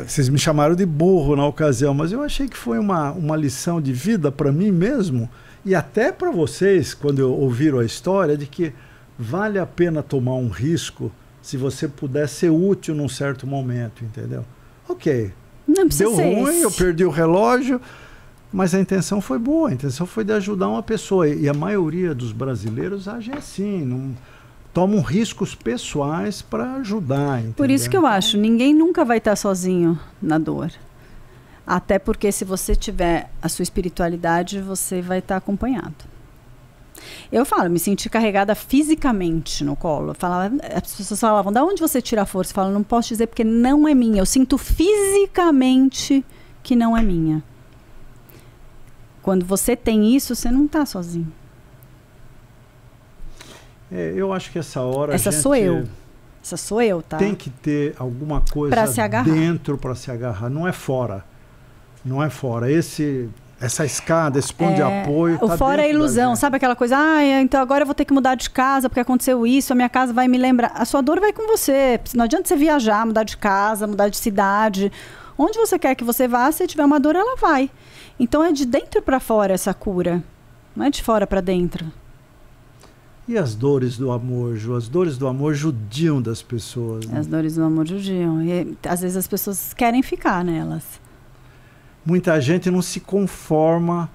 Vocês me chamaram de burro na ocasião, mas eu achei que foi uma lição de vida para mim mesmo e até para vocês, quando ouviram a história, de que vale a pena tomar um risco se você puder ser útil num certo momento, entendeu? Ok. Não precisa Deu ruim, eu perdi o relógio, Mas a intenção foi boa, a intenção foi de ajudar uma pessoa. E a maioria dos brasileiros age assim, não tomam riscos pessoais para ajudar. Entendeu? Por isso que eu acho, ninguém nunca vai estar sozinho na dor. Até porque se você tiver a sua espiritualidade, você vai estar acompanhado. Eu falo, me senti carregada fisicamente no colo. As pessoas falavam, da onde você tira a força? Eu falo, não posso dizer porque não é minha. Eu sinto fisicamente que não é minha. Quando você tem isso, você não está sozinho. Eu acho que essa hora Essa sou eu. Essa sou eu, tá? Tem que ter alguma coisa dentro para se agarrar. Não é fora. Não é fora. Essa escada, esse ponto de apoio. O fora é ilusão, sabe aquela coisa? Então agora eu vou ter que mudar de casa porque aconteceu isso, a minha casa vai me lembrar. A sua dor vai com você. Não adianta você viajar, mudar de casa, mudar de cidade. Onde você quer que você vá, se tiver uma dor, ela vai. Então é de dentro para fora essa cura. Não é de fora para dentro. E as dores do amor, Ju? As dores do amor judiam das pessoas. Né? As dores do amor judiam. E às vezes as pessoas querem ficar nelas. Muita gente não se conforma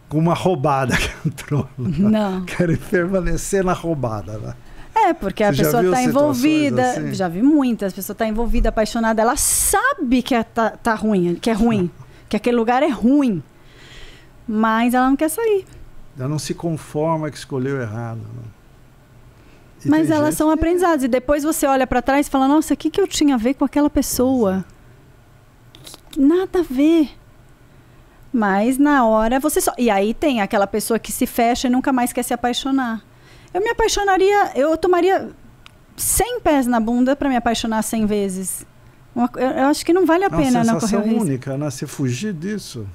com uma roubada que entrou. Não. Querem permanecer na roubada. Né? Porque a pessoa está envolvida. Assim? Já vi muitas. A pessoa está envolvida, apaixonada. Ela sabe que tá ruim, que é ruim. Que aquele lugar é ruim. Mas ela não quer sair. Ela não se conforma que escolheu errado. Né? Mas elas são aprendizados. E depois você olha para trás e fala, nossa, o que eu tinha a ver com aquela pessoa? Nada a ver. Mas na hora você só... E aí tem aquela pessoa que se fecha e nunca mais quer se apaixonar. Eu me apaixonaria... Eu tomaria 100 pés na bunda para me apaixonar 100 vezes. Eu acho que não vale a pena não correr o risco. É uma sensação única, né? Você fugir disso.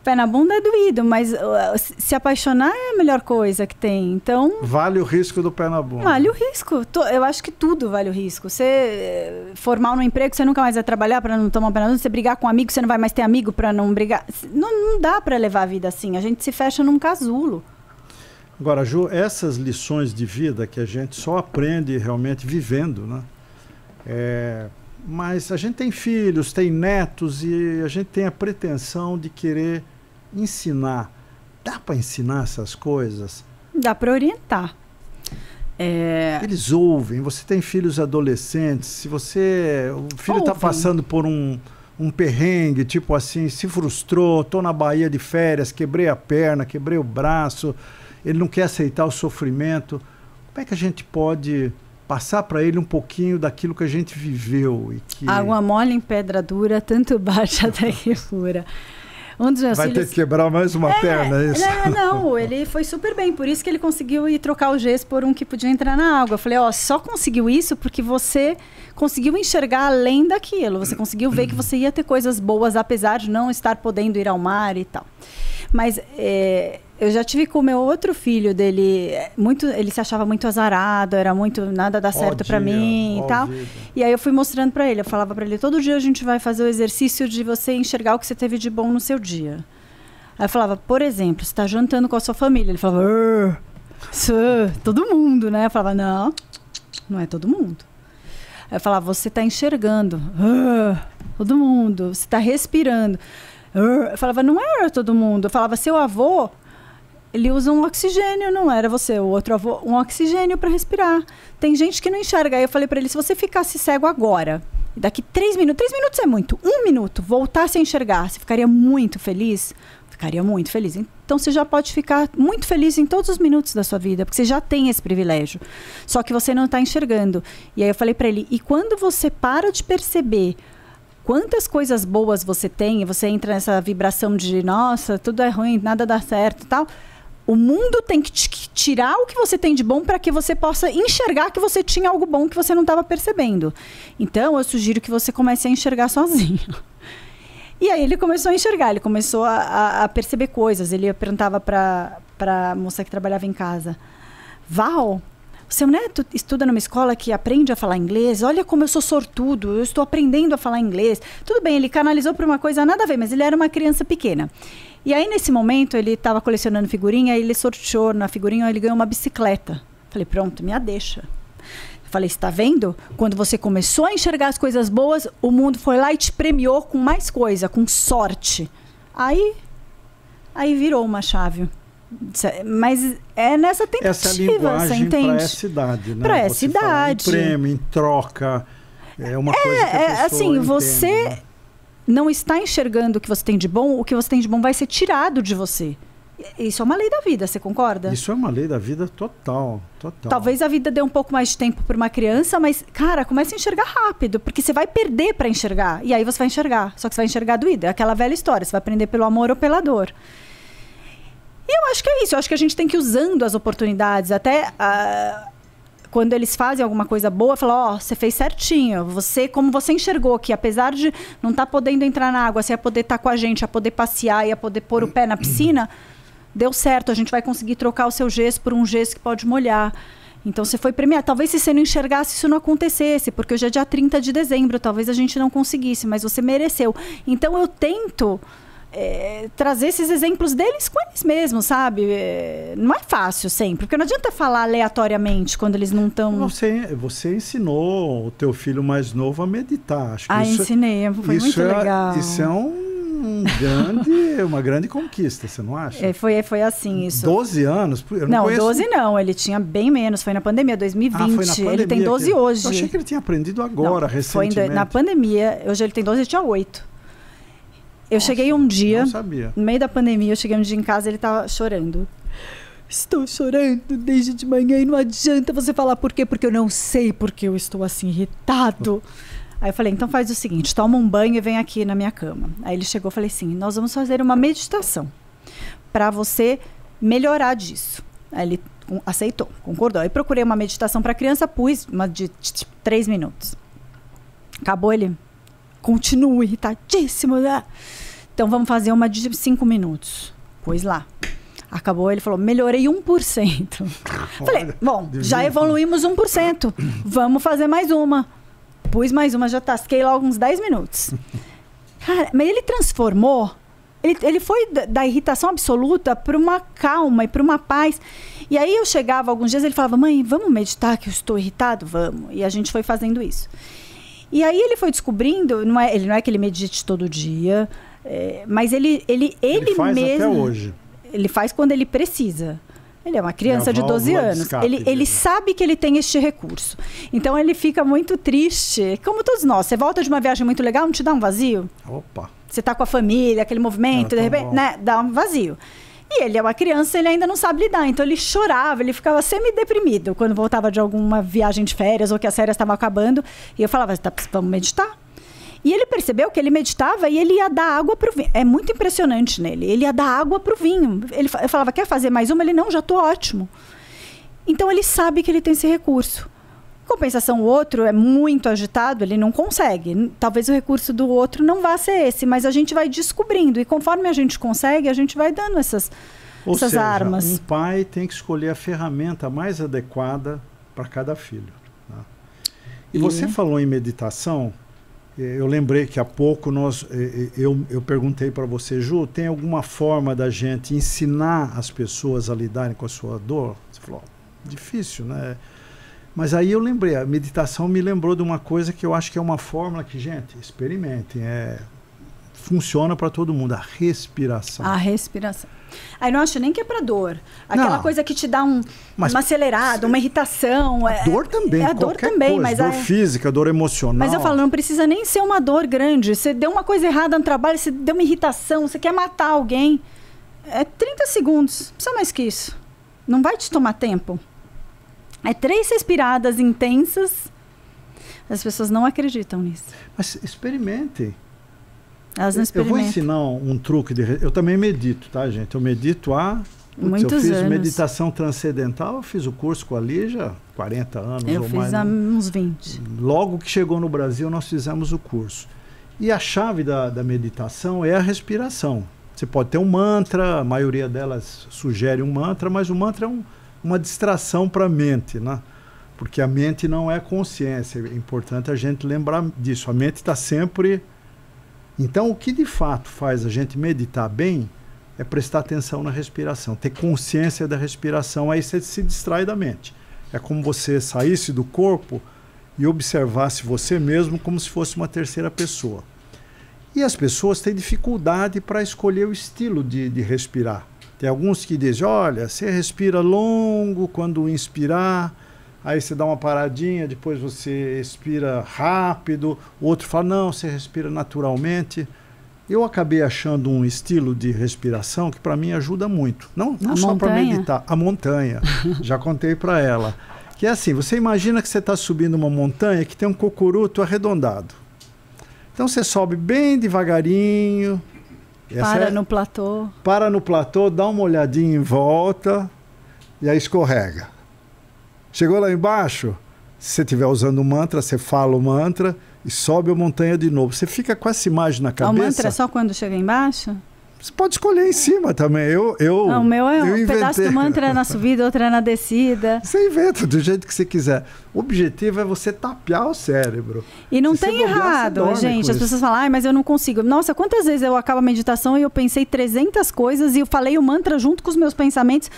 Pé na bunda é doído, mas se apaixonar é a melhor coisa que tem. Então... Vale o risco do pé na bunda. Vale o risco. Eu acho que tudo vale o risco. Você formar um emprego, você nunca mais vai trabalhar para não tomar um pé na bunda. Você brigar com um amigo, você não vai mais ter amigo para não brigar. Não dá para levar a vida assim. A gente se fecha num casulo. Agora, Ju, essas lições de vida que a gente só aprende realmente vivendo, né? Mas a gente tem filhos, tem netos e a gente tem a pretensão de querer ensinar. Dá para ensinar essas coisas? Dá para orientar. Eles ouvem. Você tem filhos adolescentes. Se o filho está passando por um perrengue, tipo assim, se frustrou, estou na Bahia de férias, quebrei a perna, quebrei o braço, ele não quer aceitar o sofrimento. Como é que a gente pode passar para ele um pouquinho daquilo que a gente viveu? Água mole em pedra dura, tanto bate até que fura. Vai ter que quebrar mais uma perna, é isso? Não, ele foi super bem. Por isso que ele conseguiu ir trocar o gesso por um que podia entrar na água. Eu falei, só conseguiu isso porque você conseguiu enxergar além daquilo. Você conseguiu ver que você ia ter coisas boas, apesar de não estar podendo ir ao mar e tal. Mas eu já tive com o meu outro filho dele, ele se achava muito azarado, era muito, nada dá certo pra mim e tal. E aí eu fui mostrando pra ele, eu falava pra ele, todo dia a gente vai fazer o exercício de você enxergar o que você teve de bom no seu dia. Aí eu falava, por exemplo, você tá jantando com a sua família. Ele falava, todo mundo, né? Eu falava, não é todo mundo. Aí eu falava, você tá enxergando, todo mundo, você tá respirando. Eu falava, não era todo mundo. Eu falava, seu avô, ele usa um oxigênio, não era você, o outro avô, um oxigênio para respirar. Tem gente que não enxerga. Aí eu falei para ele, se você ficasse cego agora, daqui 3 minutos é muito, 1 minuto, voltasse a enxergar, você ficaria muito feliz? Ficaria muito feliz. Então você já pode ficar muito feliz em todos os minutos da sua vida, porque você já tem esse privilégio. Só que você não está enxergando. E aí eu falei para ele, e quando você para de perceber quantas coisas boas você tem, e você entra nessa vibração de, nossa, tudo é ruim, nada dá certo e tal, o mundo tem que tirar o que você tem de bom para que você possa enxergar que você tinha algo bom que você não estava percebendo. Então, eu sugiro que você comece a enxergar sozinho. E aí ele começou a enxergar, ele começou a perceber coisas. Ele perguntava para a moça que trabalhava em casa, Val, seu neto estuda numa escola que aprende a falar inglês? Olha como eu sou sortudo, eu estou aprendendo a falar inglês. Tudo bem, ele canalizou para uma coisa nada a ver, mas ele era uma criança pequena. E aí, nesse momento, ele estava colecionando figurinha, e ele sorteou na figurinha, ele ganhou uma bicicleta. Falei, pronto, me a deixa. Falei, você está vendo? Quando você começou a enxergar as coisas boas, o mundo foi lá e te premiou com mais coisa, com sorte. Aí, Aí virou uma chave. Mas é nessa tentativa, essa é a linguagem você entende? Para essa idade, né? Para essa você idade. Fala em prêmio, em troca, é uma coisa que a pessoa assim, entende, você né? não está enxergando o que você tem de bom, o que você tem de bom vai ser tirado de você. Isso é uma lei da vida, você concorda? Isso é uma lei da vida total. Talvez a vida dê um pouco mais de tempo para uma criança, mas, cara, comece a enxergar rápido, porque você vai perder para enxergar. E aí você vai enxergar, só que você vai enxergar doído. É aquela velha história, você vai aprender pelo amor ou pela dor. E eu acho que é isso, eu acho que a gente tem que ir usando as oportunidades, até quando eles fazem alguma coisa boa, falar, você fez certinho, como você enxergou que apesar de não estar podendo entrar na água, você ia poder estar com a gente, ia poder passear, ia poder pôr o pé na piscina, deu certo, a gente vai conseguir trocar o seu gesso por um gesso que pode molhar. Então você foi premiado. Talvez se você não enxergasse, isso não acontecesse, porque hoje é dia 30 de dezembro, talvez a gente não conseguisse, mas você mereceu. Então eu tento trazer esses exemplos deles com eles mesmos, sabe? Não é fácil sempre, porque não adianta falar aleatoriamente quando eles não estão... Você ensinou o teu filho mais novo a meditar. Acho que ensinei, foi muito legal. Isso é uma grande conquista, você não acha? Foi assim, isso. 12 anos? Eu não conheço... 12 não, ele tinha bem menos, foi na pandemia, 2020. Foi na pandemia, ele tem 12 hoje. Eu achei que ele tinha aprendido agora, recentemente. Foi na pandemia, hoje ele tem 12 e tinha 8. Cheguei um dia, no meio da pandemia, eu cheguei um dia em casa e ele tava chorando. Estou chorando desde de manhã e não adianta você falar por quê, porque eu não sei porque eu estou assim irritado. Aí eu falei, então faz o seguinte, toma um banho e vem aqui na minha cama. Aí ele chegou e falei assim, nós vamos fazer uma meditação para você melhorar disso. Aí ele aceitou, concordou. Aí procurei uma meditação para criança, pus uma de 3 minutos. Acabou, ele continua irritadíssimo, né? Então vamos fazer uma de 5 minutos. Pus lá. Acabou, ele falou, melhorei 1%. Falei, bom, já evoluímos 1%. Vamos fazer mais uma. Pus mais uma, já tasquei logo uns 10 minutos. Cara, mas ele transformou, ele foi da irritação absoluta para uma calma e para uma paz. E aí eu chegava alguns dias, ele falava, mãe, vamos meditar que eu estou irritado? Vamos. E a gente foi fazendo isso. E aí ele foi descobrindo, ele não é que ele medite todo dia, mas ele faz mesmo... até hoje. Ele faz quando ele precisa. Ele é uma criança de 12 anos. Ele sabe que ele tem este recurso. Então ele fica muito triste, como todos nós. Você volta de uma viagem muito legal, não te dá um vazio? Opa! Você tá com a família, aquele movimento, de repente, né, dá um vazio. E ele é uma criança, ele ainda não sabe lidar. Então ele chorava, ele ficava semi-deprimido quando voltava de alguma viagem de férias ou que as férias estavam acabando. E eu falava, vamos meditar? E ele percebeu que ele meditava e ele ia dar água pro vinho. É muito impressionante nele. Ele ia dar água pro vinho. Eu falava, quer fazer mais uma? Ele, não, já tô ótimo. Então ele sabe que ele tem esse recurso. Em compensação, o outro é muito agitado, ele não consegue. Talvez o recurso do outro não vá ser esse, mas a gente vai descobrindo. E conforme a gente consegue, a gente vai dando essas armas. Um pai tem que escolher a ferramenta mais adequada para cada filho. Tá? E você falou em meditação, eu lembrei que há pouco eu perguntei para você, Ju, tem alguma forma da gente ensinar as pessoas a lidarem com a sua dor? Você falou, difícil, né? Mas aí eu lembrei, a meditação me lembrou de uma coisa que eu acho que é uma fórmula que, gente, experimentem, funciona para todo mundo, a respiração. A respiração. Aí não acho nem que é para dor. Aquela coisa que te dá uma acelerada, uma irritação. A dor também, a dor também, coisa, mas dor física, dor emocional. Mas eu falo, não precisa nem ser uma dor grande. Você deu uma coisa errada no trabalho, você deu uma irritação, você quer matar alguém. É 30 segundos, não precisa mais que isso. Não vai te tomar tempo. 3 respiradas intensas. As pessoas não acreditam nisso. Mas experimentem. Elas não experimentam. Eu vou ensinar um truque. Eu também medito, tá, gente? Eu medito há... muitos anos. Eu fiz meditação transcendental, eu fiz o curso com a Lígia, 40 anos ou mais. Eu fiz há uns 20. Logo que chegou no Brasil, nós fizemos o curso. E a chave da meditação é a respiração. Você pode ter um mantra, a maioria delas sugere um mantra, mas o mantra é uma distração para a mente, né? Porque a mente não é consciência. É importante a gente lembrar disso. A mente está sempre... Então, o que de fato faz a gente meditar bem é prestar atenção na respiração, ter consciência da respiração. Aí você se distrai da mente. É como você saísse do corpo e observasse você mesmo como se fosse uma terceira pessoa. E as pessoas têm dificuldade para escolher o estilo de respirar. Tem alguns que dizem, olha, você respira longo quando inspirar, aí você dá uma paradinha, depois você expira rápido. O outro fala, não, você respira naturalmente. Eu acabei achando um estilo de respiração que para mim ajuda muito. Não só para meditar, a montanha. Já contei para ela. Que é assim, você imagina que você está subindo uma montanha que tem um cocuruto arredondado. Então você sobe bem devagarinho. No platô. Para no platô, dá uma olhadinha em volta e aí escorrega. Chegou lá embaixo, se você estiver usando o mantra, você fala o mantra e sobe a montanha de novo. Você fica com essa imagem na cabeça. O mantra é só quando chega embaixo? Você pode escolher em cima também. O meu é um pedaço do mantra é na subida, outro é na descida. Você inventa do jeito que você quiser. O objetivo é você tapear o cérebro. E não tem errado, gente. As pessoas falam, mas eu não consigo. Nossa, quantas vezes eu acabo a meditação e eu pensei 300 coisas e eu falei o mantra junto com os meus pensamentos.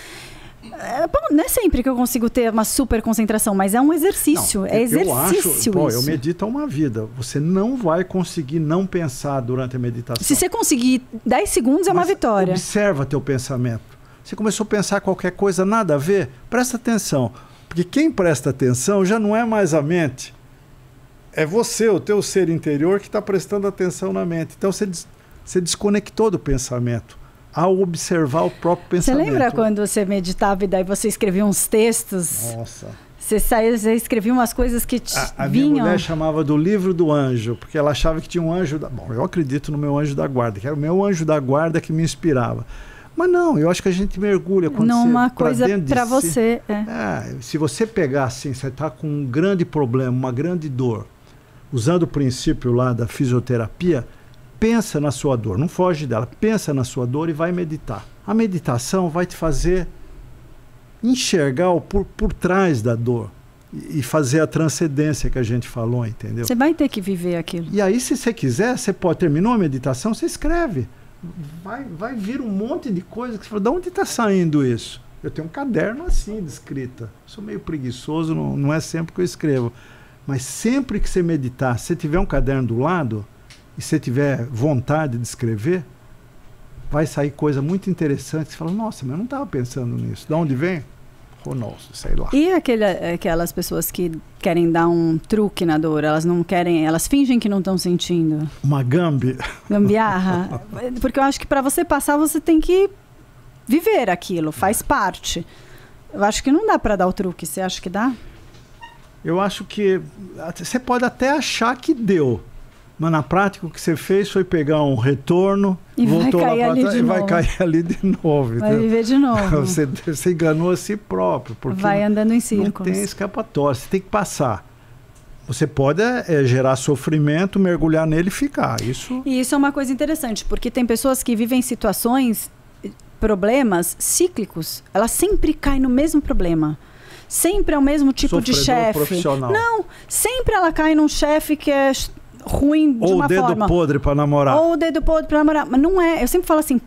Não é sempre que eu consigo ter uma super concentração, mas é um exercício. Não, é exercício isso. Eu medito uma vida. Você não vai conseguir não pensar durante a meditação. Se você conseguir 10 segundos, é uma vitória. Observa teu pensamento. Você começou a pensar qualquer coisa, nada a ver, presta atenção. Porque quem presta atenção já não é mais a mente. É você, o teu ser interior, que está prestando atenção na mente. Então você desconectou do pensamento ao observar o próprio pensamento. Você lembra quando você meditava e daí você escrevia uns textos? Nossa. Você escrevia umas coisas que vinham... A minha mulher chamava do livro do anjo, porque ela achava que tinha um anjo... Bom, eu acredito no meu anjo da guarda, que era o meu anjo da guarda que me inspirava. Mas não, eu acho que a gente mergulha quando numa coisa para você. Se você pegar assim, você está com um grande problema, uma grande dor, usando o princípio lá da fisioterapia, pensa na sua dor, não foge dela, pensa na sua dor e vai meditar. A meditação vai te fazer enxergar o por trás da dor e fazer a transcendência que a gente falou, entendeu? Você vai ter que viver aquilo. E aí, se você quiser, você pode, terminou a meditação, você escreve. Vai vir um monte de coisa que você fala, de onde está saindo isso? Eu tenho um caderno assim de escrita. Sou meio preguiçoso, não é sempre que eu escrevo. Mas sempre que você meditar, se você tiver um caderno do lado e se tiver vontade de escrever, vai sair coisa muito interessante. Você fala, nossa, mas eu não estava pensando nisso. De onde vem? Oh, nossa, sei lá. E aquelas pessoas que querem dar um truque na dor, elas não querem, elas fingem que não estão sentindo. Uma gambiarra. Porque eu acho que para você passar, você tem que viver aquilo, faz parte. Eu acho que não dá para dar o truque. Você acha que dá? Eu acho que você pode até achar que deu. Mas na prática o que você fez foi pegar um retorno, e voltou lá para trás e vai cair ali de novo. Vai viver de novo. Você enganou a si próprio. Porque vai andando em círculos. Não tem escapatória, você tem que passar. Você pode gerar sofrimento, mergulhar nele e ficar. E isso é uma coisa interessante, porque tem pessoas que vivem situações, problemas cíclicos. Elas sempre caem no mesmo problema. Sempre é o mesmo tipo de chefe. Não, sempre ela cai num chefe que é ruim de uma forma. Ou o dedo podre para namorar. Ou o dedo podre para namorar. Mas não é. Eu sempre falo assim,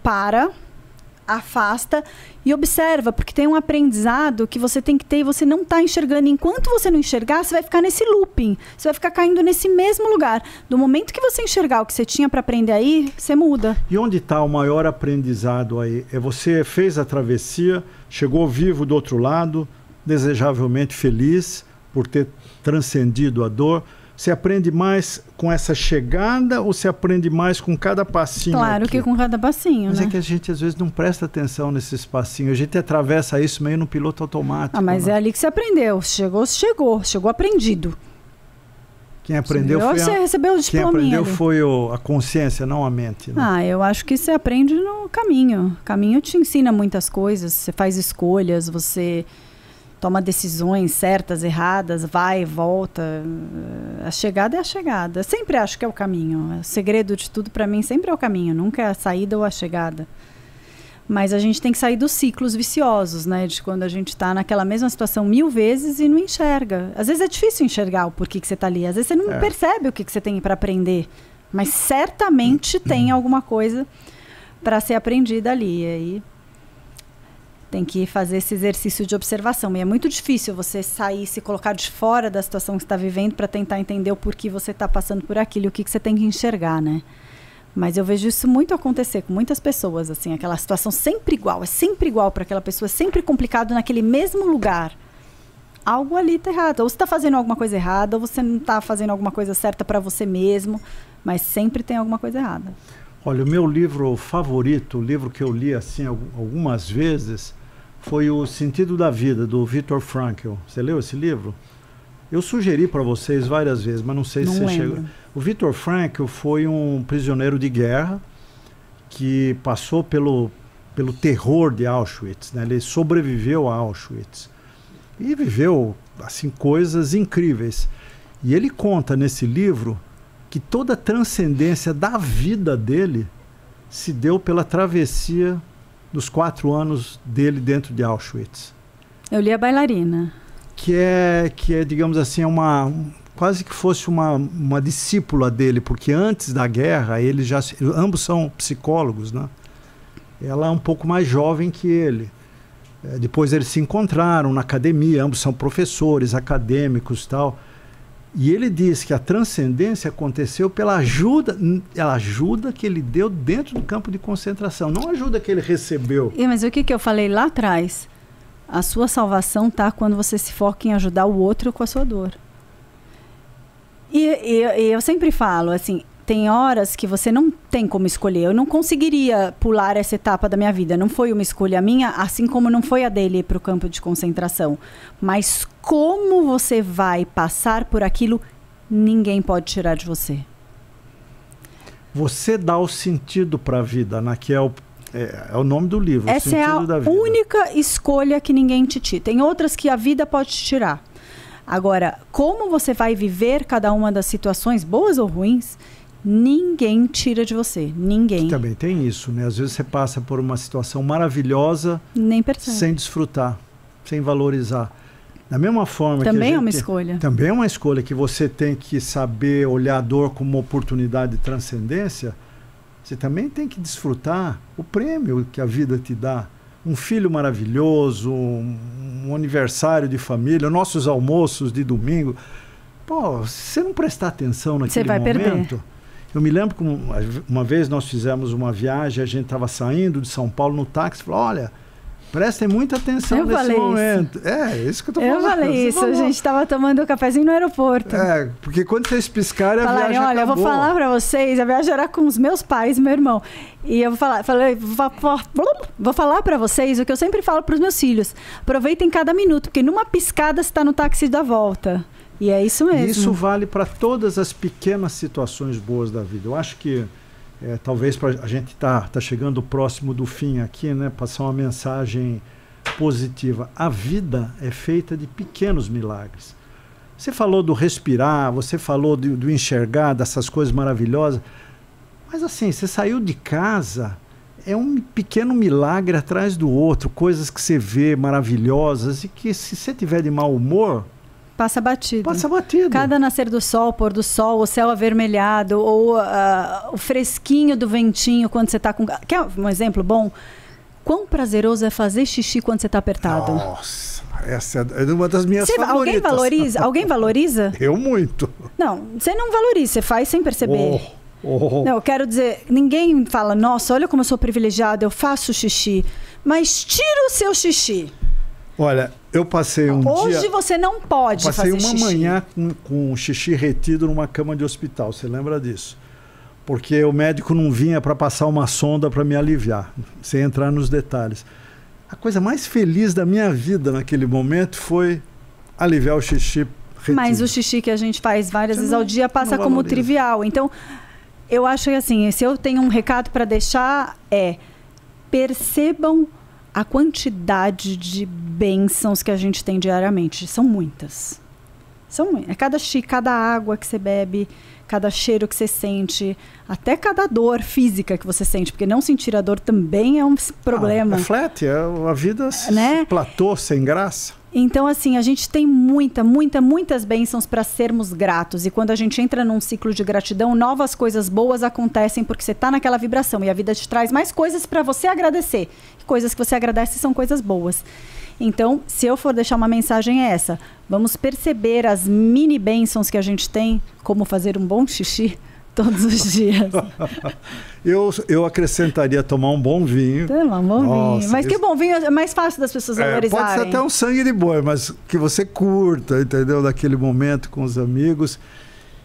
afasta e observa, porque tem um aprendizado que você tem que ter e você não está enxergando. Enquanto você não enxergar, você vai ficar nesse looping. Você vai ficar caindo nesse mesmo lugar. Do momento que você enxergar o que você tinha para aprender aí, você muda. E onde está o maior aprendizado aí? Você fez a travessia, chegou vivo do outro lado, desejavelmente feliz por ter transcendido a dor. Você aprende mais com essa chegada ou você aprende mais com cada passinho? Claro aqui? Que com cada passinho, Mas né? é que a gente às vezes não presta atenção nesses passinhos. A gente atravessa isso meio no piloto automático. Mas né? É ali que você aprendeu. Chegou aprendido. Quem aprendeu você recebeu o Quem aprendeu foi a consciência, não a mente. Né? Eu acho que você aprende no caminho. O caminho te ensina muitas coisas. Você faz escolhas, você toma decisões certas, erradas, vai e volta. A chegada é a chegada. Eu sempre acho que é o caminho. O segredo de tudo, para mim, sempre é o caminho. Nunca é a saída ou a chegada. Mas a gente tem que sair dos ciclos viciosos, né? De quando a gente está naquela mesma situação 1000 vezes e não enxerga. Às vezes é difícil enxergar o porquê que você está ali. Às vezes você não percebe o que você tem para aprender. Mas certamente tem alguma coisa para ser aprendida ali. E aí tem que fazer esse exercício de observação. E é muito difícil você sair, se colocar de fora da situação que você está vivendo para tentar entender o porquê você está passando por aquilo e o que você tem que enxergar, né? Mas eu vejo isso muito acontecer com muitas pessoas, assim, aquela situação sempre igual para aquela pessoa, sempre complicado naquele mesmo lugar. Algo ali está errado. Ou você está fazendo alguma coisa errada, ou você não está fazendo alguma coisa certa para você mesmo, mas sempre tem alguma coisa errada. Olha, o meu livro favorito, o livro que eu li assim algumas vezes, foi O Sentido da Vida, do Viktor Frankl. Você leu esse livro? Eu sugeri para vocês várias vezes, mas não sei se você chegou. O Viktor Frankl foi um prisioneiro de guerra que passou pelo terror de Auschwitz, né? Ele sobreviveu a Auschwitz e viveu assim coisas incríveis. E ele conta nesse livro que toda a transcendência da vida dele se deu pela travessia dos 4 anos dele dentro de Auschwitz. Eu li A Bailarina. Que é, digamos assim, quase que fosse uma discípula dele, porque antes da guerra, ambos são psicólogos, né? Ela é um pouco mais jovem que ele. Depois eles se encontraram na academia, ambos são professores, acadêmicos e tal. E ele diz que a transcendência aconteceu pela ajuda que ele deu dentro do campo de concentração, não a ajuda que ele recebeu. Mas o que eu falei lá atrás? A sua salvação está quando você se foca em ajudar o outro com a sua dor. E eu sempre falo, assim, tem horas que você não tem como escolher. Eu não conseguiria pular essa etapa da minha vida. Não foi uma escolha minha, assim como não foi a dele ir para o campo de concentração. Mas como você vai passar por aquilo, ninguém pode tirar de você. Você dá o sentido para a vida, né? Que é o nome do livro. Essa é a única escolha que ninguém te tira. Tem outras que a vida pode te tirar. Agora, como você vai viver cada uma das situações, boas ou ruins, ninguém tira de você. Ninguém. Também tem isso, né? Às vezes você passa por uma situação maravilhosa, nem percebe, sem desfrutar, sem valorizar. Da mesma forma também é uma escolha. Também é uma escolha que você tem que saber olhar a dor como uma oportunidade de transcendência. Você também tem que desfrutar o prêmio que a vida te dá. Um filho maravilhoso, um aniversário de família, nossos almoços de domingo. Pô, se você não prestar atenção naquele você vai momento... perder. Eu me lembro que uma vez nós fizemos uma viagem, a gente estava saindo de São Paulo no táxi, falou, olha... Prestem muita atenção nesse momento. Isso que eu tô falando. Eu falei isso, a gente estava tomando um cafezinho no aeroporto. Porque quando vocês piscarem, a viagem olha, acabou. Eu vou falar para vocês, a viagem era com os meus pais e meu irmão. E eu vou falar para vocês o que eu sempre falo para os meus filhos. Aproveitem cada minuto, porque numa piscada você está no táxi da volta. E é isso mesmo. Isso vale para todas as pequenas situações boas da vida. Eu acho que talvez a gente tá chegando próximo do fim aqui, né? Passar uma mensagem positiva. A vida é feita de pequenos milagres. Você falou do respirar, você falou do enxergar, dessas coisas maravilhosas. Mas assim, você saiu de casa, é um pequeno milagre atrás do outro, coisas que você vê maravilhosas e que se você tiver de mau humor... Passa batido. Passa batido. Cada nascer do sol, pôr do sol, o céu avermelhado, ou o fresquinho do ventinho quando você está com... Quer um exemplo bom? Quão prazeroso é fazer xixi quando você está apertado? Nossa, essa é uma das minhas favoritas. Alguém valoriza? Eu muito. Não, você não valoriza, você faz sem perceber. Não, eu quero dizer, ninguém fala, nossa, olha como eu sou privilegiado, eu faço xixi. Mas tira o seu xixi. Olha, eu passei um dia... Hoje você não pode fazer xixi. Passei uma manhã com xixi retido numa cama de hospital, você lembra disso? Porque o médico não vinha para passar uma sonda para me aliviar, sem entrar nos detalhes. A coisa mais feliz da minha vida naquele momento foi aliviar o xixi retido. Mas o xixi que a gente faz várias vezes ao dia passa como trivial. Então, eu acho que assim, se eu tenho um recado para deixar percebam a quantidade de bênçãos que a gente tem diariamente. São muitas. São muitas. Cada água que você bebe, cada cheiro que você sente, até cada dor física que você sente, porque não sentir a dor também é um problema. É flat, a vida platô, sem graça. Então, assim, a gente tem muitas bênçãos para sermos gratos. E quando a gente entra num ciclo de gratidão, novas coisas boas acontecem porque você está naquela vibração. E a vida te traz mais coisas para você agradecer. Coisas que você agradece são coisas boas. Então, se eu for deixar uma mensagem é essa. Vamos perceber as mini bênçãos que a gente tem, como fazer um bom xixi todos os dias. Eu acrescentaria tomar um bom vinho. Tomar um bom vinho. Mas que bom vinho é mais fácil das pessoas valorizarem. Pode ser até um sangue de boi, mas que você curta, entendeu? Daquele momento com os amigos.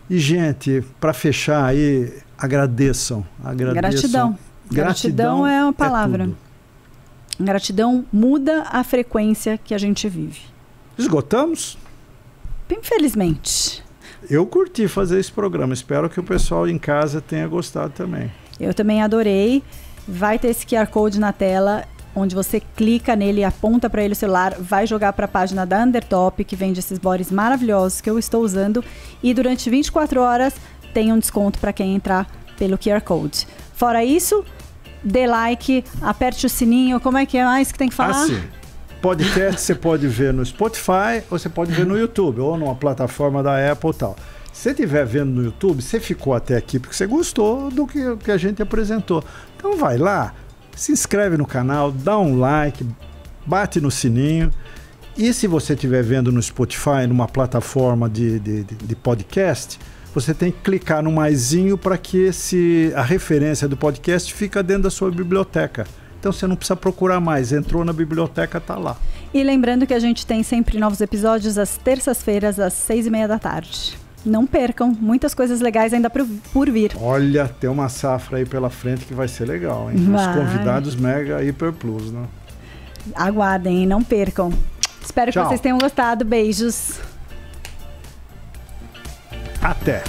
E, gente, para fechar aí, agradeçam. Gratidão. Gratidão é uma palavra. Gratidão muda a frequência que a gente vive. Esgotamos? Infelizmente. Eu curti fazer esse programa. Espero que o pessoal em casa tenha gostado também. Eu também adorei. Vai ter esse QR Code na tela, onde você clica nele e aponta para ele o celular, vai jogar para a página da Undertop, que vende esses bodies maravilhosos que eu estou usando. E durante 24 horas tem um desconto para quem entrar pelo QR Code. Fora isso, dê like, aperte o sininho. Como é que é mais que tem que falar? Sim. Podcast você pode ver no Spotify ou você pode ver no YouTube ou numa plataforma da Apple e tal. Se você estiver vendo no YouTube, você ficou até aqui porque você gostou do que a gente apresentou. Então vai lá, se inscreve no canal, dá um like, bate no sininho. E se você estiver vendo no Spotify, numa plataforma de podcast, você tem que clicar no maisinho para que a referência do podcast fica dentro da sua biblioteca. Então você não precisa procurar mais, entrou na biblioteca, tá lá. E lembrando que a gente tem sempre novos episódios às terças-feiras, às 6:30 da tarde. Não percam, muitas coisas legais ainda por vir. Olha, tem uma safra aí pela frente que vai ser legal, hein? Os convidados Mega Hiper Plus, né? Aguardem, hein? Não percam. Espero que vocês tenham gostado. Beijos. Até!